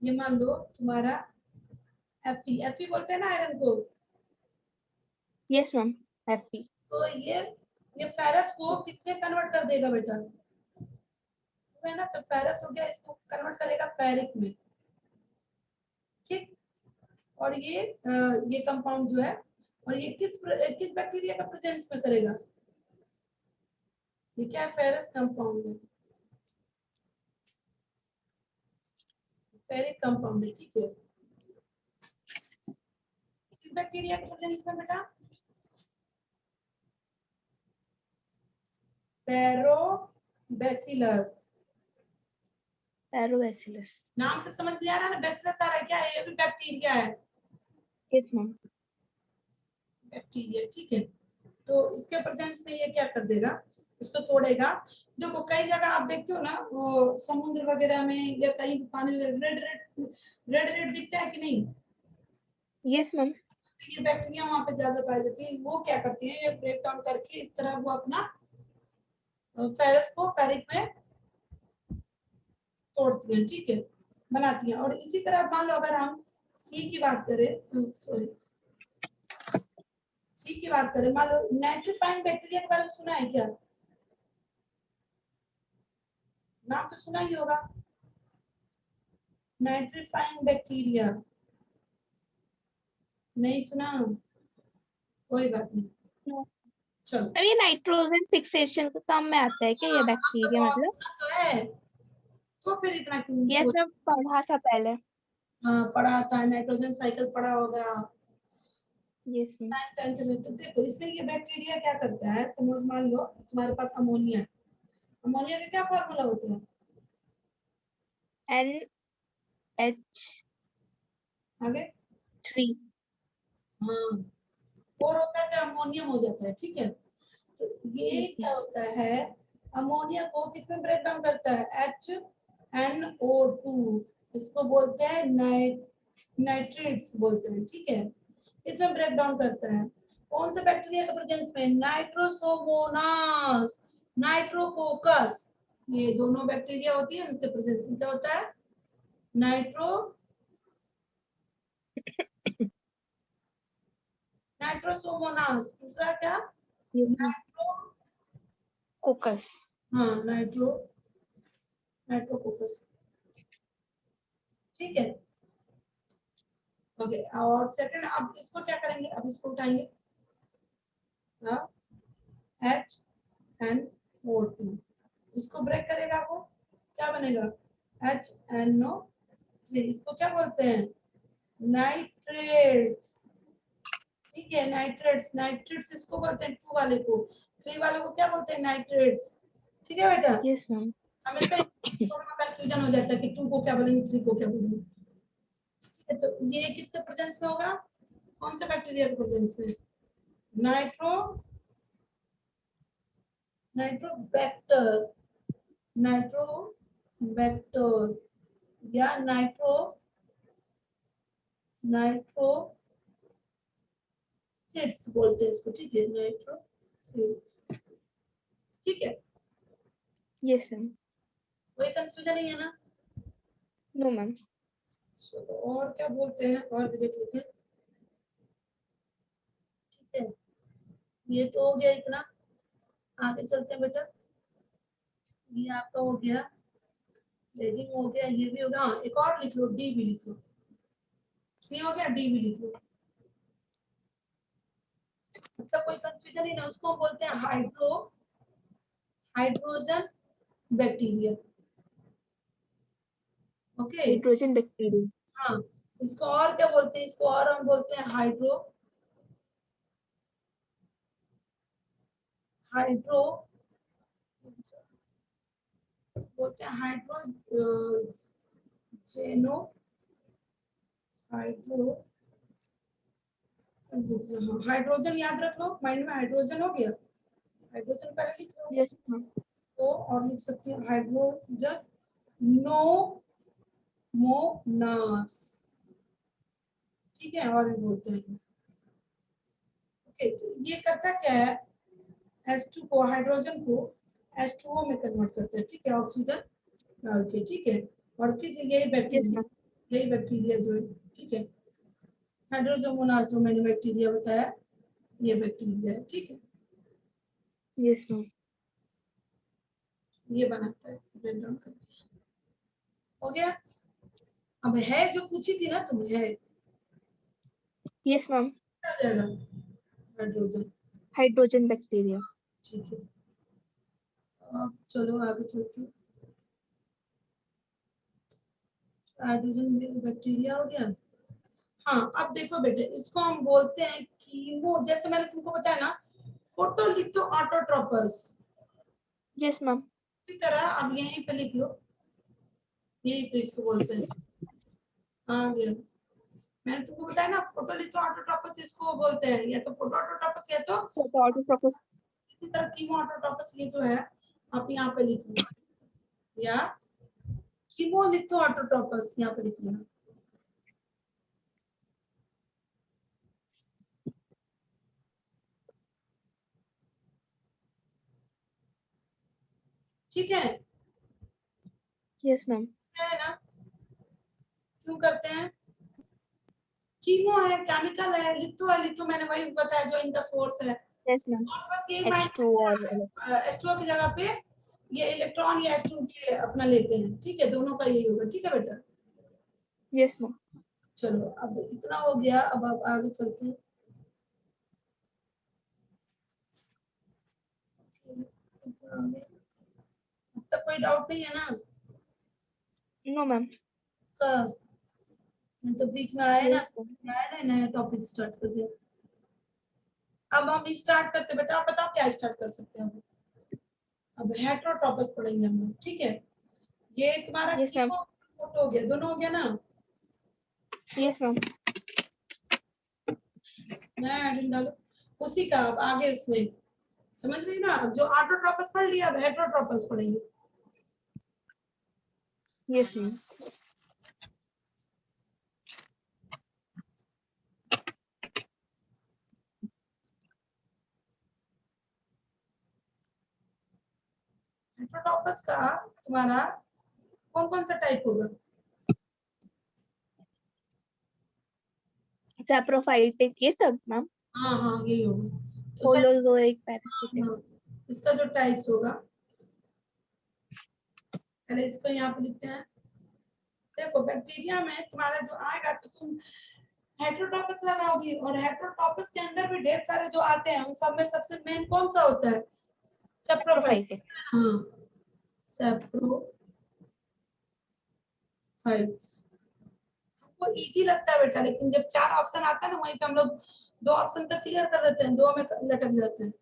ये मान लो तुम्हारा एफी बोलते हैं ना आयरन को, Yes, ma'am. Fe. तो ये फेरस को किसमें कन्वर्ट कर देगा बेटा, H2 है ना, तो फेरस हो गया, इसको कन्वर्ट करेगा फेरिक में, ठीक। और ये कंपाउंड जो है, और ये किस बैक्टीरिया का प्रेजेंस में करेगा, ये क्या है, फेरस कंपाउंड है, फेरिक कंपाउंड है, ठीक है। किस बैक्टीरिया के प्रेजेंस में बेटा, फेरोबैसिलस। पैरोबैसिलस। नाम से समझ में आ रहा है ना, बैसिलस आ रहा है, क्या है, ये भी बैक्टीरिया है, यस मैम। बैक्टीरिया, ठीक है। तो इसके प्रेजेंस में ये क्या कर देगा, इसको तोड़ेगा। देखो कई जगह आप देखते हो ना, वो समुद्र वगैरह में या कहीं पानी वगैरह रेड रेड दिखता है कि नहीं, यस मैम। तो ये बैक्टीरिया वहां पे ज्यादा पाई जाती है। वो क्या करती है, ये ब्रेक डाउन करके इस तरह वो अपना फेरस को फेरिक में तोड़ती है, ठीक है, बनाती है। और इसी तरह मान लो अगर हम सी की बात करें, सॉरी सी की बात करें, मान लो नाइट्रीफाइंग बैक्टीरिया के बारे में सुना है क्या, नाम तो सुना ही होगा, नाइट्रीफाइंग बैक्टीरिया, नहीं सुना, कोई बात नहीं, चलो। अब ये नाइट्रोजन फिक्सेशन का काम में आता है क्या ये बैक्टीरिया मतलब? सुना तो है, तो फिर इतना क्यों यस सोच, मैं पढ़ा था पहले। हाँ पढ़ा था, नाइट्रोजन साइकिल पढ़ा होगा यस मैम। 9th 10th में। तो देखो इसमें ये बैक्टीरिया क्या करता है, समझ मान लो तुम्हारे पास अमोनिया है, अमोनिया का क्या फॉर्मूला होता है, NH3। आगे, हाँ 4 होता है, तो अमोनियम हो जाता है, ठीक है। तो ये यस क्या होता है, अमोनिया को किसमें ब्रेक डाउन करता है, HNO2, इसको बोलते हैं नाइट्रेट्स बोलते हैं, ठीक है, इसमें ब्रेक डाउन करता है। कौन से बैक्टीरिया के प्रेजेंस में, नाइट्रोसोमोनास, नाइट्रोकोकस, ये दोनों बैक्टीरिया होती है, उनके प्रेजेंस में क्या होता है, नाइट्रोसोमोनास, दूसरा क्या, यस मैम। नाइट्रो, कोकस। हाँ नाइट्रोकोकस, ठीक है। ओके, और सेकंड, अब इसको क्या करेंगे, अब इसको उठाएंगे, HNO2, इसको ब्रेक करेगा, वो क्या बनेगा, HNO3, इसको क्या बोलते हैं, नाइट्रेट्स, ठीक है, नाइट्रेट्स, नाइट्रेट्स इसको बोलते हैं 2 वाले को, 3 वाले को क्या बोलते हैं, नाइट्रेट्स, ठीक है बेटा। Yes ma'am. हमेशा थोड़ा कंफ्यूजन हो जाता है कि 2 को क्या बोलेंगे, 3 को क्या बोलेंगे, ठीक है। तो ये किसके प्रेजेंस में होगा, कौन से बैक्टीरिया के प्रेजेंस में, नाइट्रो नाइट्रोबैक्टर, नाइट्रोबैक्टर या नाइट्रोसिड्स बोलते हैं इसको, ठीक है, नाइट्रोसिड्स, ठीक है। Yes ma'am. कोई कंफ्यूजन नहीं है ना, नो मैम। चलो और क्या बोलते हैं, और भी देख लेते हैं, ठीक है। ये तो हो गया इतना, आगे चलते हैं बेटा, ये आपका हो गया, लेगिंग हो गया, ये भी हो गया, हाँ एक और लिख लो, डी भी लिख लो, सी हो गया, डी भी लिख लो, मतलब कोई कंफ्यूजन नहीं ना, उसको हम बोलते हैं hydrogen bacteria, okay. Hydrogen bacteria. हाँ, इसको और क्या बोलते हैं, इसको और हम बोलते हैं हाइड्रो बोलते हैं जेनो हाइड्रो, हाइड्रोजन याद रख लो, माइंड में हाइड्रोजन हो गया, हाइड्रोजन पहले लिख लो, यस मैम। तो और लिख सकती हूँ हाइड्रोजन नो मोनास, ठीक है, और भी बोलते हैं, ओके। तो ये करता क्या है, H2 को, हाइड्रोजन को H2O में कन्वर्ट करते हैं, ठीक है, ऑक्सीजन डाल के, ठीक है। और किसी यस मैम। यही बैक्टीरिया जो है, ठीक है, हाइड्रोजोमोनास जो मैंने बैक्टीरिया बताया, ये बैक्टीरिया है, ठीक है, यस मैम। ये बनाता है ब्रेक डाउन कर दिया, हो गया। अब है जो पूछी थी ना तुम्हें, है यस मैम, आ जाएगा हाइड्रोजन, हाइड्रोजन बैक्टीरिया। ठीक है। अब चलो आगे चलते हैं। हाइड्रोजन बैक्टीरिया हो गया। हाँ अब देखो बेटे, इसको हम बोलते हैं कीमो, जैसे मैंने तुमको बताया ना, फोटोलिथो ऑटोट्रोपस। Yes ma'am. इसी तरह अब यहीं पे लिख लो, यहीं पे इसको बोलते हैं। आ गया, मैंने तुमको बताया ना, फोटोलिथो ऑटोट्रोपस इसको बोलते हैं, या तो फोटो ऑटोट्रोपस या तो ऑटोट्रोपस। इसी तरह कीमो ऑटोट्रोपस, ये जो है आप यहाँ पे लिख लो, या कीमोलिथो ऑटोट्रोपस यहाँ पे लिख लेना। ठीक है, यस मैम। है ना? क्यों करते हैं? कीमो है, केमिकल है, लिथो है, लिथो मैंने वही बताया जो इनका सोर्स है। Yes ma'am. और बस यही माइंड H2 और H2O की जगह पे ये इलेक्ट्रॉन या H2 के अपना लेते हैं, ठीक है, दोनों का यही होगा, ठीक है बेटा। Yes ma'am. चलो अब इतना हो गया, अब आप आगे चलते हैं। अब तक कोई डाउट नहीं है ना? No ma'am. का तो बीच में आया ना, यस मैम। आया ना, नया टॉपिक स्टार्ट कर दिया। अब हम स्टार्ट करते बेटा, आप बताओ क्या स्टार्ट कर सकते हैं? अब हेटेरोट्रोपस पढ़ेंगे हम लोग, ठीक है। ये तुम्हारा यस मैम। कीमो फोटो हो गया, दोनों हो गया ना? Yes ma'am. नया एडिन डालो उसी का, अब आगे इसमें समझ रही ना? अब जो ऑटोट्रोपस पढ़ लिया, अब हेटेरोट्रोपस पढ़ेंगे। Yes ma'am. हेटेरोट्रोपस का तुम्हारा कौन कौन सा टाइप होगा? सैप्रोफाइटिक ये सब मैम। हाँ हाँ यही होगा। तो सब, होलोजोइक, हाँ पैरासिटिक। हाँ, इसका जो टाइप्स होगा, पहले इसको यहाँ पे लिखते हैं। देखो बैक्टीरिया में तुम्हारा जो आएगा, तो तुम हेटेरोट्रोपस लगाओगी, और हेटेरोट्रोपस के अंदर भी ढेर सारे जो आते हैं, उन सब में सबसे मेन कौन सा होता है? सैप्रोफाइट। सैप्रोफाइटिक। हाँ, सैप्रोफाइट्स। हमको इजी लगता है बेटा, लेकिन जब 4 ऑप्शन आता है ना, वहीं पे हम लोग 2 ऑप्शन तक क्लियर कर लेते हैं, 2 में लटक जाते हैं।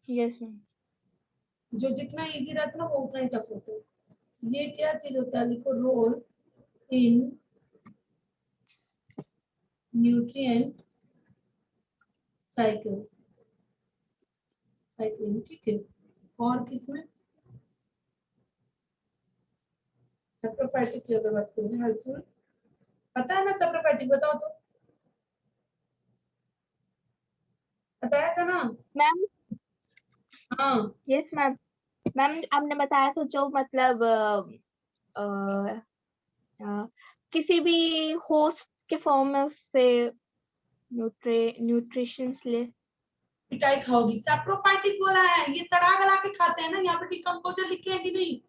Yes ma'am. जो जितना इजी रहता है ना, वो उतना ही टफ होता है। ये क्या चीज होता है? लिखो, role in nutrient cycle, cycling, ठीक है। और किसमें? सैप्रोफाइटिक की अगर बात करें, हेल्पफुल, पता है ना सैप्रोफाइटिक? बताओ तो, बताया था ना? मैम। हाँ यस मैम। मैम आपने बताया था जो मतलब किसी भी होस्ट के फॉर्म में उससे न्यूट्रिशंस ले। मिठाई खाओगी, सैप्रोफाइटिक बोला है, ये सड़ा गला के खाते हैं ना, यहाँ पे डिकम्पोजर लिखे हैं कि नहीं?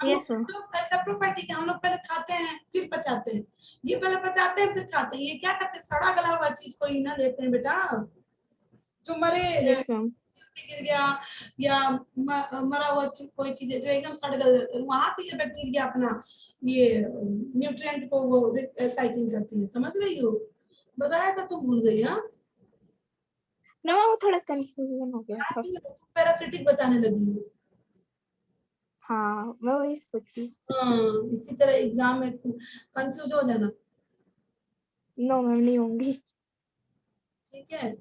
हम यस मैम। लोग सैप्रोफाइटिक है, हम लोग पहले खाते हैं फिर पचाते हैं, ये पहले पचाते हैं फिर खाते हैं। ये क्या करते हैं? सड़ा गला हुआ चीज को ही ना लेते हैं बेटा, जो मरे यस मैम। गिर गया, या मरा हुआ कोई चीज है जो एकदम सड़ गल जाते हैं, वहां से ये बैक्टीरिया अपना ये न्यूट्रिएंट को वो रिसाइक्लिंग करती है, समझ रही हो? बताया था, तुम भूल गई? हाँ, ना वो थोड़ा कंफ्यूजन हो गया था। पैरासिटिक बताने लगी हो। हाँ मैं वही सोची। हाँ, इसी तरह एग्जाम में कंफ्यूज हो जाना, नो मैम नहीं होंगी। ठीक है।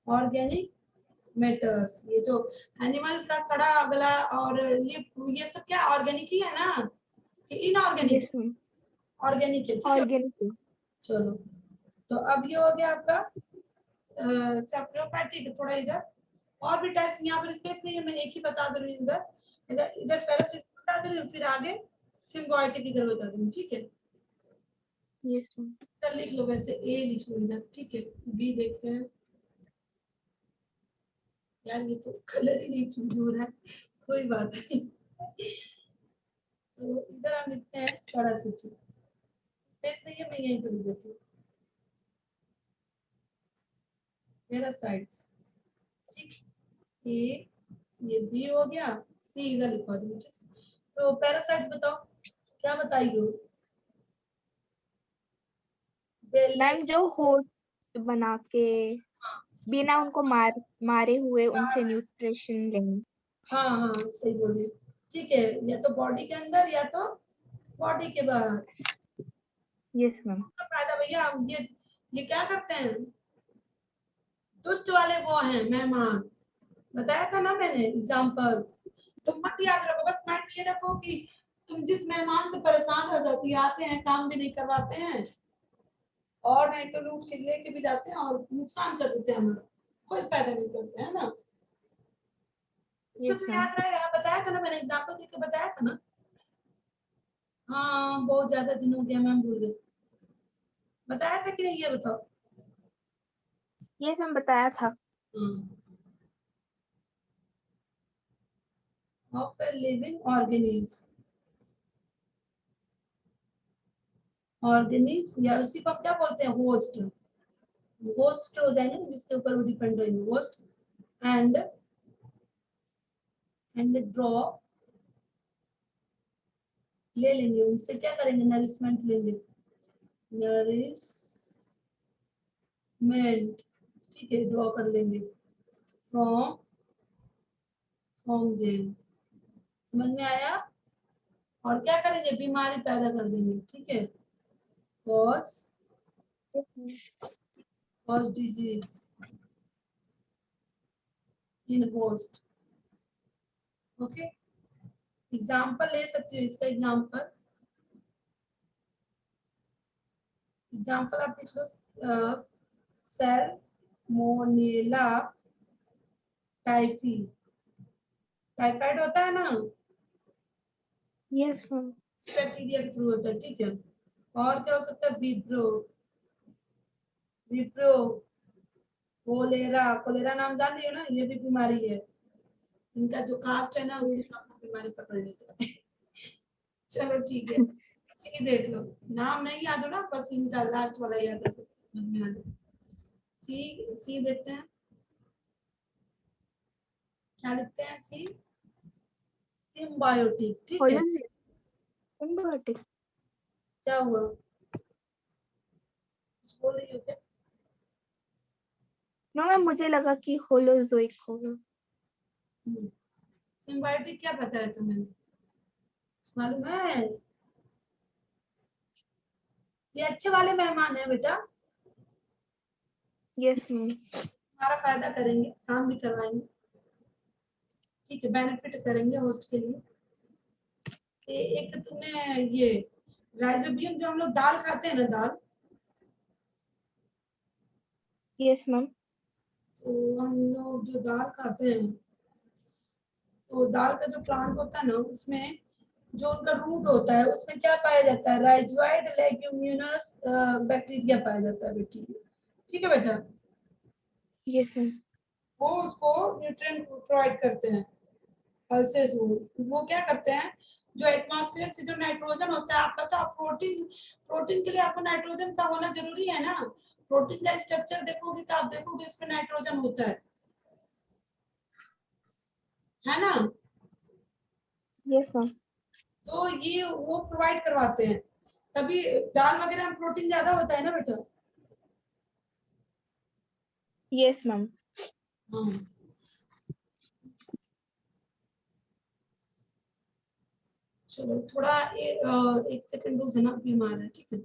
ऑर्गेनिक मैटर्स, ये जो एनिमल का सड़ा गला और ये सब क्या ऑर्गेनिक ही है ना, कि इनऑर्गेनिक? Yes ma'am. ऑर्गेनिक है, ठीक है। ऑर्गेनिक। चलो, तो अब ये हो गया आपका सैप्रोफाइटिक। थोड़ा इधर और भी टाइप्स यहाँ पर स्पेस नहीं है, मैं एक ही बता दे रही हूँ। इधर इधर इधर पैरासिटिक बता दे रही हूँ, फिर आगे सिम्बायोटिक इधर बता दूँ, ठीक है। Yes ma'am. इधर लिख लो, वैसे ए लिख लो इधर, ठीक है। बी देखते हैं, यार ये तो कलर ही नहीं चूज हो रहा है, कोई बात नहीं। तो इधर हम लिखते हैं पैरासिटी, स्पेस नहीं है, मैं यहीं पर लिख देती हूँ पैरासाइट्स। ठीक, ये बी हो गया, सी इधर लिखवा दो मुझे। तो पैरासाइट्स बताओ क्या बताइए। मैम जो होस्ट बना के बिना उनको मारे हुए उनसे न्यूट्रिशन लेंगे। हाँ हाँ सही बोले, ठीक है, या तो बॉडी के अंदर या तो बॉडी के बाहर। Yes ma'am. फायदा भैया, ये क्या करते हैं, दुष्ट वाले वो हैं मेहमान, बताया था ना मैंने एग्जाम्पल। तुम मत याद रखो, बस माइंड में ये रखो कि तुम जिस मेहमान से परेशान हो जाती है, आते हैं काम भी नहीं करवाते हैं और नहीं तो लूट के लेके भी जाते हैं और नुकसान कर देते हैं हमारा, कोई फायदा नहीं करते हैं ना। इससे तो याद रहेगा, बताया था ना मैंने, एग्जाम्पल देके बताया था ना। हाँ बहुत ज्यादा दिन हो गया मैम, भूल गए, बताया था कि नहीं ये बताओ। ये सब बताया था। Of a living organism, organism या उसी को हम क्या बोलते हैं, होस्ट। होस्ट हो जाएंगे ना जिसके ऊपर वो डिपेंड रहेंगे, होस्ट एंड ड्रॉ ले लेंगे, उनसे क्या करेंगे, नरिशमेंट लेंगे, नरिशमेंट, ठीक है, ड्रॉ कर लेंगे फ्रॉम देम, समझ में आया। और क्या करेंगे, बीमारी पैदा कर देंगे, ठीक है, cause disease in host. Okay, example ले सकती हो इसका, एग्जाम्पल आप लिख लो, सैल्मोनेला टाइफी, टाइफाइड होता है ना, यस मैम। बैक्टीरिया के थ्रू होता है, ठीक है। और क्या हो सकता है, विब्रो, विब्रो कोलेरा, कोलेरा नाम जान रही हो ना, ये भी बीमारी है, इनका जो कास्ट है ना उसी से आपको बीमारी पकड़ लेती है। चलो ठीक है, सी देख लो, नाम नहीं याद हो ना, बस इनका लास्ट वाला याद रखो, समझ में आ जाए। सी देखते हैं क्या लिखते हैं, सी सिम्बायोटिक, ठीक है। सिम्बायोटिक। क्या हुआ, कुछ बोल रही हो क्या। नो मैम, मुझे लगा कि होलोजोइक होगा। सिम्बायोटिक क्या पता है तुम्हें, मालूम है, ये अच्छे वाले मेहमान है बेटा, यस मैम। हमारा फायदा करेंगे, काम भी करवाएंगे, ठीक है, बेनिफिट करेंगे होस्ट के लिए। एक तुमने ये राइजोबियम, जो हम लोग दाल खाते हैं ना, दाल, यस मैम। तो हम लोग जो दाल खाते हैं, तो दाल का जो प्लांट होता है ना, उसमें जो उनका रूट होता है उसमें क्या पाया जाता है, राइजोइड लेग्यूमिनस बैक्टीरिया पाया जाता है, बैक्टीरिया, ठीक है बेटा। Yes ma'am. वो उसको न्यूट्रिएंट प्रोवाइड करते हैं, पल्सेस, वो क्या करते हैं, जो एटमॉस्फेयर से जो नाइट्रोजन होता है, आप पता, प्रोटीन, प्रोटीन के लिए आपको नाइट्रोजन का होना जरूरी है ना, प्रोटीन का स्ट्रक्चर देखोगे तो आप देखोगे इसमें नाइट्रोजन होता है ना। Yes ma'am. तो ये वो प्रोवाइड करवाते हैं, तभी दाल वगैरह में प्रोटीन ज्यादा होता है ना बेटा। Yes ma'am. हाँ चलो थोड़ा एक सेकंड रुक जाना, बीमार है, ठीक है।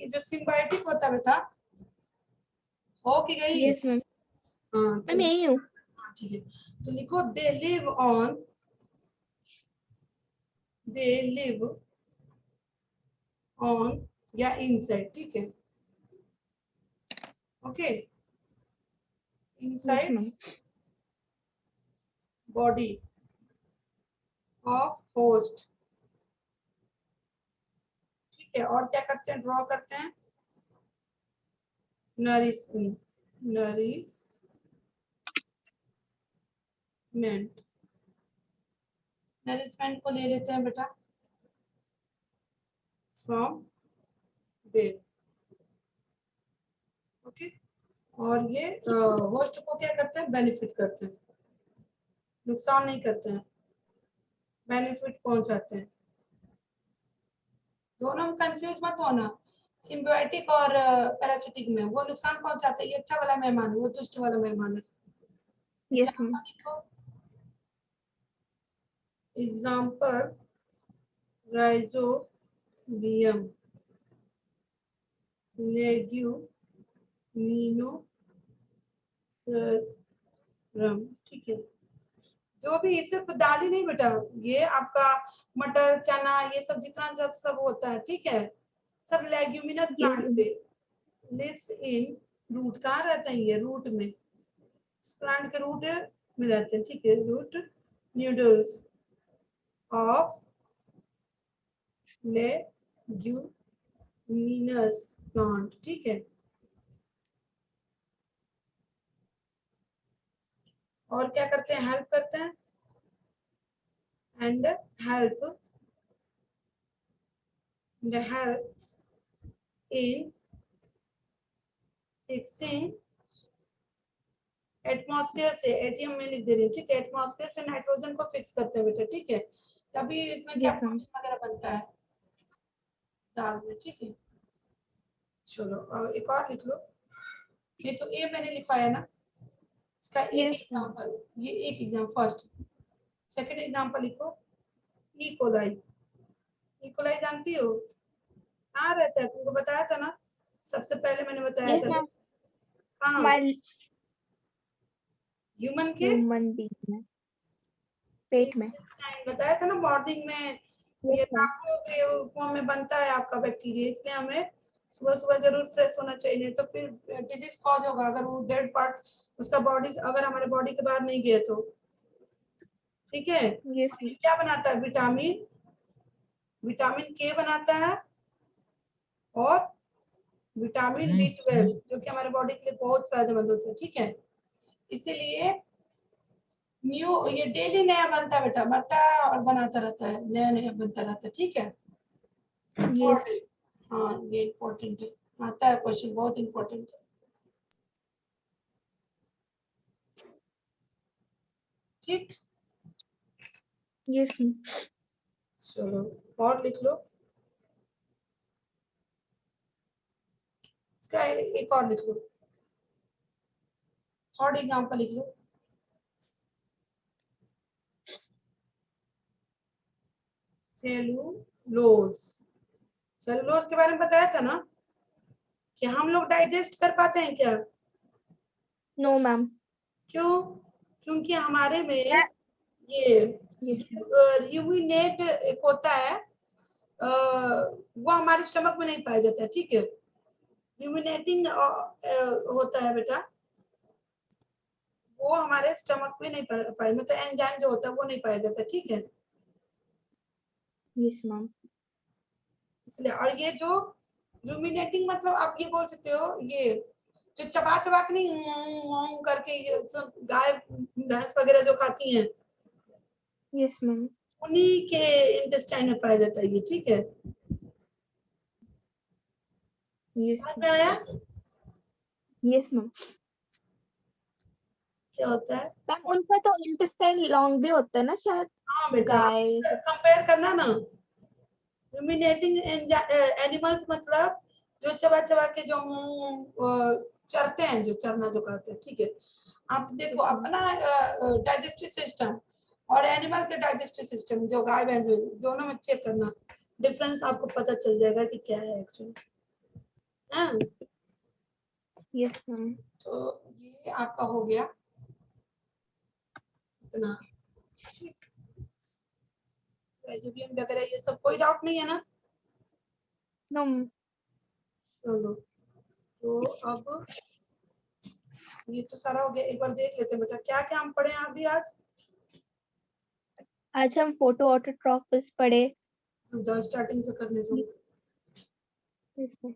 ये जो सिम्बायोटिक होता है बेटा, हो कि गई। Yes ma'am. हाँ तो मैम यही हूँ। हाँ ठीक है, तो लिखो they live on they live on या इनसाइड, ठीक है, okay, yes inside ma'am, body of host, ठीक है। और क्या करते हैं, ड्रॉ करते हैं नरिशमेंट, नरिशमेंट को ले लेते हैं बेटा फ्रॉम दे, ओके। और ये होस्ट को क्या करते हैं, बेनिफिट करते हैं, नुकसान नहीं करते हैं, बेनिफिट पहुंचाते हैं। दोनों में कंफ्यूज मत होना, सिम्बायोटिक और पैरासिटिक में वो नुकसान पहुंचाते हैं, ये अच्छा वाला मेहमान है, वो दुष्ट वाला मेहमान है। yes ma'am, एग्जाम्पल राइजोबियम लेग्यूमिनोसरम, ठीक है। जो भी सिर्फ दाल ही नहीं बेटा, ये आपका मटर चना ये सब जितना जब सब होता है, ठीक है, सब लेग्यूमिनस yes प्लांट ma'am, पे लिव्स इन, रूट कहाँ रहता है, ये रूट में, इस प्लांट के रूट में रहते हैं, ठीक है, root nodules of leguminous plant, ठीक है। और क्या करते हैं, हेल्प करते हैं, and help helps in fixing atmosphere से, एटीएम में लिख दे रही हूँ, ठीक है, एटमॉस्फेयर से नाइट्रोजन को फिक्स करते हैं बेटा, ठीक है, तभी इसमें क्या yes ma'am, प्रोटीन वगैरह बनता है दाल में, ठीक है। चलो एक और लिख लो, ये तो ए मैंने लिखवाया ना, इसका एक yes ma'am, एग्जांपल, ये एक एग्जांपल फर्स्ट, सेकंड एग्जांपल लिखो, ई कोलाई, ई कोलाई जानती हो कहाँ रहता है, तुमको बताया था ना, सबसे पहले मैंने बताया yes था, ma'am, हाँ, हमारे ह्यूमन के ह्यूमन बीइंग में पेट में, इंटेस्टाइन बताया था ना मॉर्निंग में, yes ये ma'am, नाखून के फॉर्म में बनता है आपका बैक्टीरिया, इसलिए हमें सुबह सुबह जरूर फ्रेश होना चाहिए, नहीं तो फिर डिजीज कॉज होगा, अगर वो डेड पार्ट उसका बॉडी अगर हमारे बॉडी के बाहर नहीं गया तो, ठीक है। yes और ये ma'am, क्या बनाता है, विटामिन, विटामिन के बनाता है, और विटामिन B12 जो कि हमारे बॉडी के लिए बहुत फायदेमंद होता है, ठीक है। इसीलिए न्यू ये डेली नया बनता है बेटा, बनता है और बनाता रहता है, नया नया बनता रहता है, ठीक है। yes, इम्पोर्टेंट, हाँ ये इम्पोर्टेंट है, आता है क्वेश्चन, बहुत इम्पोर्टेंट है, ठीक। yes ma'am, चलो और लिख लो, इसका एक और लिख लो, थर्ड एग्जांपल लिख लो, सेलुलोज, सेलुलोज के बारे में बताया था ना कि हम लोग डाइजेस्ट कर पाते हैं क्या, no ma'am, क्यों, क्योंकि हमारे में मैं ये yes ma'am, यूमिनेट एक होता है, वो हमारे स्टमक में नहीं पाया जाता है, ठीक है, यूमिनेटिंग होता है बेटा, वो हमारे स्टमक में नहीं पाया, मतलब एंजाइम जो होता है वो नहीं पाया जाता, ठीक है, yes ma'am, इसलिए। और ये जो रूमिनेटिंग मतलब आप ये बोल सकते हो, ये जो चबा चबा के नहीं करके ये सब गाय भैंस वगैरह जो खाती हैं, yes ma'am, उन्हीं के इंटेस्टाइन में पाया जाता है ये, ठीक है, yes समझ ma'am, में आया yes ma'am, क्या होता है। मैम उनका तो इंटेस्टाइन लॉन्ग भी होता है ना शायद, हाँ बेटा, गाय, कंपेयर करना ना, रूमिनेटिंग एनिमल्स मतलब जो चबा चबा के जो चरते हैं, जो चरना जो कहते हैं, ठीक है। आप देखो yes ma'am, अपना डाइजेस्टिव सिस्टम और एनिमल के डाइजेस्टिव सिस्टम जो गाय भैंस दोनों में चेक करना, डिफरेंस आपको पता चल जाएगा कि क्या है एक्चुअली, हाँ। yes ma'am, तो ये आपका हो गया इतना, ठीक, राइजोबियम वगैरह ये सब, कोई डाउट नहीं है ना? नो चलो, तो अब ये तो सारा हो गया, एक बार देख लेते हैं बेटा क्या क्या हम पढ़े हैं अभी आज। आज हम फोटो ऑटोट्रॉपिस पढ़े। जाओ स्टार्टिंग से करने दो। इसमें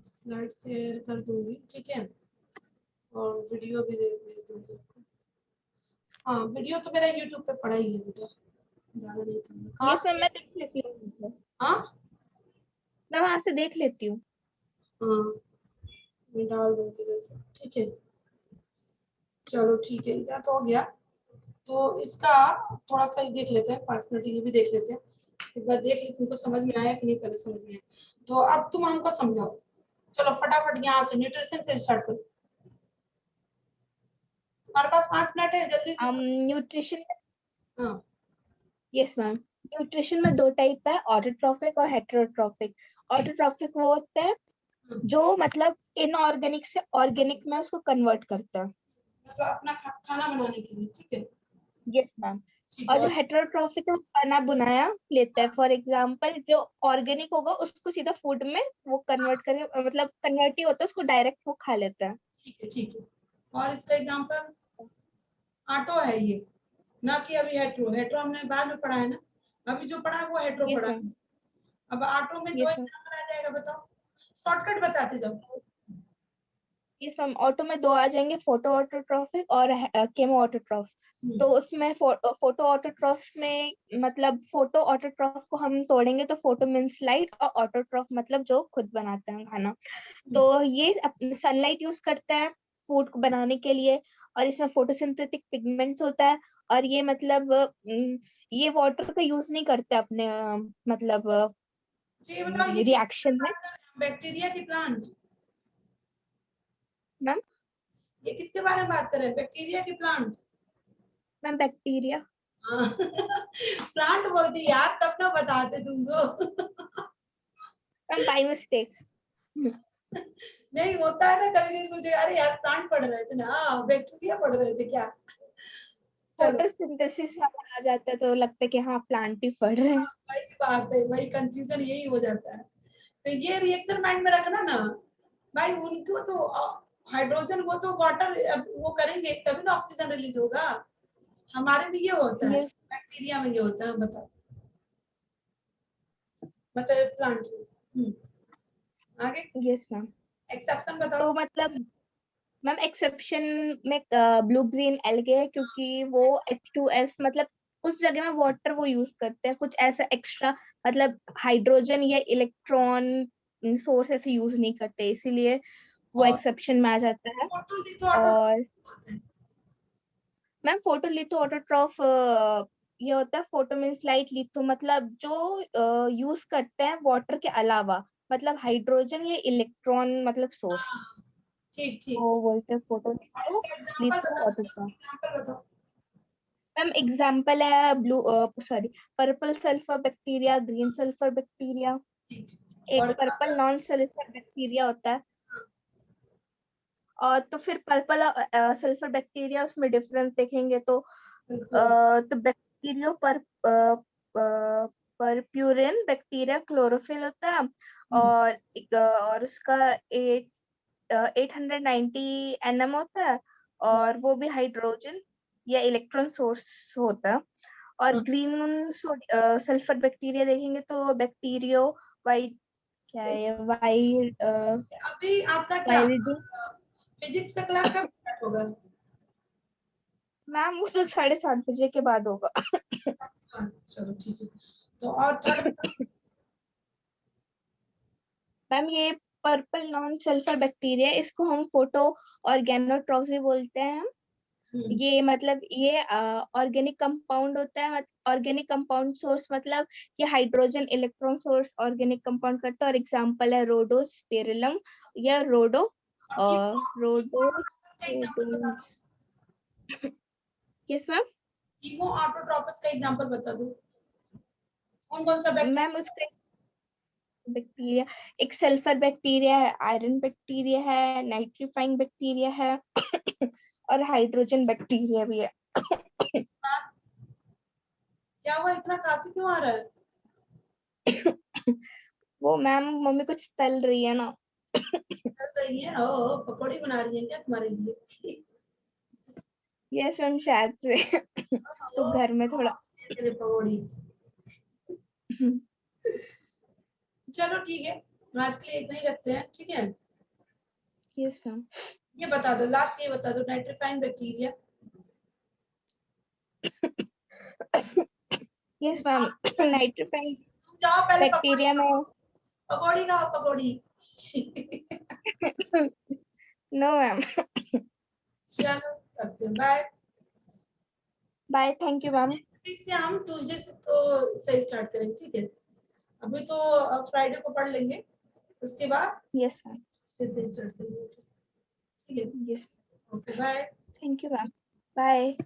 स्लाइड शेयर कर दूंगी, ठीक है, और वीडियो भी भेज दूंगी आपको। हाँ, वीडियो तो मेरा यूट्यूब पे पड़ा ही है बेटा, डाला नहीं तुमने, कहाँ ये से सब मैं देख लेती हूँ, हाँ मैं वहां से देख लेती हूँ। हाँ, मैं डाल दूंगी वैसे, ठीक है। चलो ठीक है, इतना तो हो गया। तो इसका थोड़ा सा ही देख लेते हैं, 5 मिनट ये भी देख लेते हैं, एक बार देख ली तुमको समझ में आया कि नहीं, पहले समझ में आया तो अब तुम हमको समझाओ। चलो फटाफट यहाँ से न्यूट्रिशन से स्टार्ट करो, तुम्हारे पास 5 मिनट है, जल्दी से न्यूट्रिशन, हाँ यस मैम। न्यूट्रिशन में दो टाइप है, ऑटोट्रॉफिक और हेटेरोट्रॉफिक। ठीक। ऑटोट्रॉफिक वो होता है जो मतलब इनऑर्गेनिक से ऑर्गेनिक में उसको कन्वर्ट करता है। मतलब अपना खाना बनाने के लिए, ठीक है। Yes ma'am. ठीक और है, जो और हेटेरोट्रॉफिक है वो बना बुनाया लेता है। फॉर एग्जांपल जो ऑर्गेनिक होगा उसको सीधा फूड में वो कन्वर्ट करके मतलब कन्वर्ट ही होता है, उसको डायरेक्ट वो खा लेता है। ठीक है, ठीक है। और इसका एग्जांपल ऑटो है ये, ना कि अभी हेट्रो, हेट्रो हमने बाद में पढ़ा है ना, अभी जो पढ़ा है वो हेट्रो यस पढ़ा मैम। है। अब ऑटो में दो यस मैम। एग्जांपल आ जाएगा, बताओ, शॉर्टकट बताते जाओ। यस मैम, ऑटो में दो आ जाएंगे, फोटो ऑटोट्रॉफिक और केमो ऑटोट्रॉफ। हम्म, तो उसमें फोटो ऑटोट्रॉफ में मतलब फोटो ऑटोट्रॉफ को हम तोड़ेंगे तो फोटो मीन्स लाइट, और ऑटोट्रॉफ मतलब जो खुद बनाते हैं खाना। तो ये सनलाइट यूज करता है फूड को बनाने के लिए, और इसमें फोटोसिंथेटिक पिगमेंट्स होता है। और ये मतलब ये वाटर का यूज नहीं करते अपने मतलब जी ये बताओ, ये किसकी रिएक्शन में। बात कर रहे हैं, बैक्टीरिया की प्लांट? मैम, ये किसके बारे में बात कर रहे हैं, बैक्टीरिया की प्लांट? Ma'am bacteria. हाँ प्लांट बोलती यार, तब ना बताते तुमको मैम बाय मिस्टेक। नहीं होता है ना, कभी कभी सोचे अरे यार प्लांट पढ़ रहे थे ना, हाँ बैक्टीरिया पढ़ रहे थे क्या। चलो, फोटोसिंथेसिस वाला आ जाता है तो लगता है कि हाँ प्लांट ही पढ़ रहे हैं। वही बात है, वही कंफ्यूजन यही हो जाता है। तो ये रिएक्शन माइंड में रखना ना भाई, उनको तो हाइड्रोजन वो तो वाटर वो करेंगे तभी ना ऑक्सीजन रिलीज होगा, हमारे में ये होता है, ये बैक्टीरिया में ये होता है, बताओ, मतलब प्लांट में। आगे यस मैम। एक्सेप्शन बताओ। तो मतलब मैम एक्सेप्शन में ब्लू ग्रीन एल्गे है, क्योंकि वो H2S मतलब उस जगह में वाटर वो यूज करते हैं, कुछ ऐसा एक्स्ट्रा मतलब हाइड्रोजन या इलेक्ट्रॉन सोर्स ऐसे यूज नहीं करते, इसीलिए वो और एक्सेप्शन में आ जाता है। फोटो लिथो ऑटो और बोलते हैं। मैम फोटो लिथो ऑटोट्रॉफ ये होता है, फोटो मीन्स लाइट, लिथो मतलब जो यूज करते हैं वाटर के अलावा, मतलब हाइड्रोजन या इलेक्ट्रॉन मतलब सोर्स, हाँ, ठीक ठीक। वो बोलते हैं फोटो और लिथो इसका एग्जांपल लिथो बता दो, इसका ऑटोट्रॉफ। एग्जांपल बताओ। मैम एग्जांपल है blue sorry purple sulphur bacteria, green sulphur bacteria. ठीक। एक और पर्पल नॉन सल्फर बैक्टीरिया होता है। और तो फिर पर्पल सल्फर बैक्टीरिया उसमें डिफरेंस देखेंगे तो बिल्कुल बैक्टीरियो परप्यूरिन बैक्टीरिया क्लोरोफिल होता है। और और उसका 890 nm होता है, और वो भी हाइड्रोजन या इलेक्ट्रॉन सोर्स होता है। और ग्रीन सल्फर बैक्टीरिया देखेंगे तो बैक्टीरियो वाइट, क्या है ये, अभी आपका क्या वाइरिडी। फिजिक्स का क्लास कब स्टार्ट होगा? मैम वो तो 7:30 बजे के बाद होगा। हाँ, चलो ठीक है। तो और थर्ड, मैम ये पर्पल नॉन सल्फर बैक्टीरिया, इसको हम फोटो ऑर्गेनोट्रॉफी बोलते हैं। ये मतलब ये ऑर्गेनिक कंपाउंड होता है, ऑर्गेनिक कंपाउंड सोर्स मतलब ये hydrogen electron source organic compound करता है। और एग्जांपल है रोडोस्पेरिलम या का एग्जांपल बता रोडोस। दो, यस मैम। कीमो ऑटोट्रोपस का एग्जांपल बता दो, कौन कौन सा मैम बैक्टीरिया? उसका बैक्टीरिया, एक सल्फर बैक्टीरिया है, आयरन बैक्टीरिया है, नाइट्रीफाइंग बैक्टीरिया है और हाइड्रोजन बैक्टीरिया भी है। क्या हुआ, इतना खांसी क्यों आ रहा है? वो मैम मम्मी कुछ तल रही है ना। चल रही है, ओ पकौड़ी बना रही है क्या तुम्हारे लिए? यस मैम शायद से। तो ओ, घर में थोड़ा। तेरे पकौड़ी। चलो ठीक है, आज के लिए इतना ही रखते हैं, ठीक है। Yes ma'am. ये बता दो, लास्ट ये बता दो, nitrifying bacteria. Yes ma'am. Nitrifying तुम जाओ पहले पकौड़ी बैक्टीरिया खाओ, में। पकौड़ी खाओ पकौड़ी। No ma'am. चलो रखते हैं, bye. Bye, thank you ma'am. Week से हम ट्यूसडे से को सही स्टार्ट करेंगे, ठीक है। अभी तो फ्राइडे को पढ़ लेंगे, उसके बाद यस मैम। फिर से स्टार्ट करेंगे, ठीक है। Yes. Okay bye. Thank you ma'am. Bye.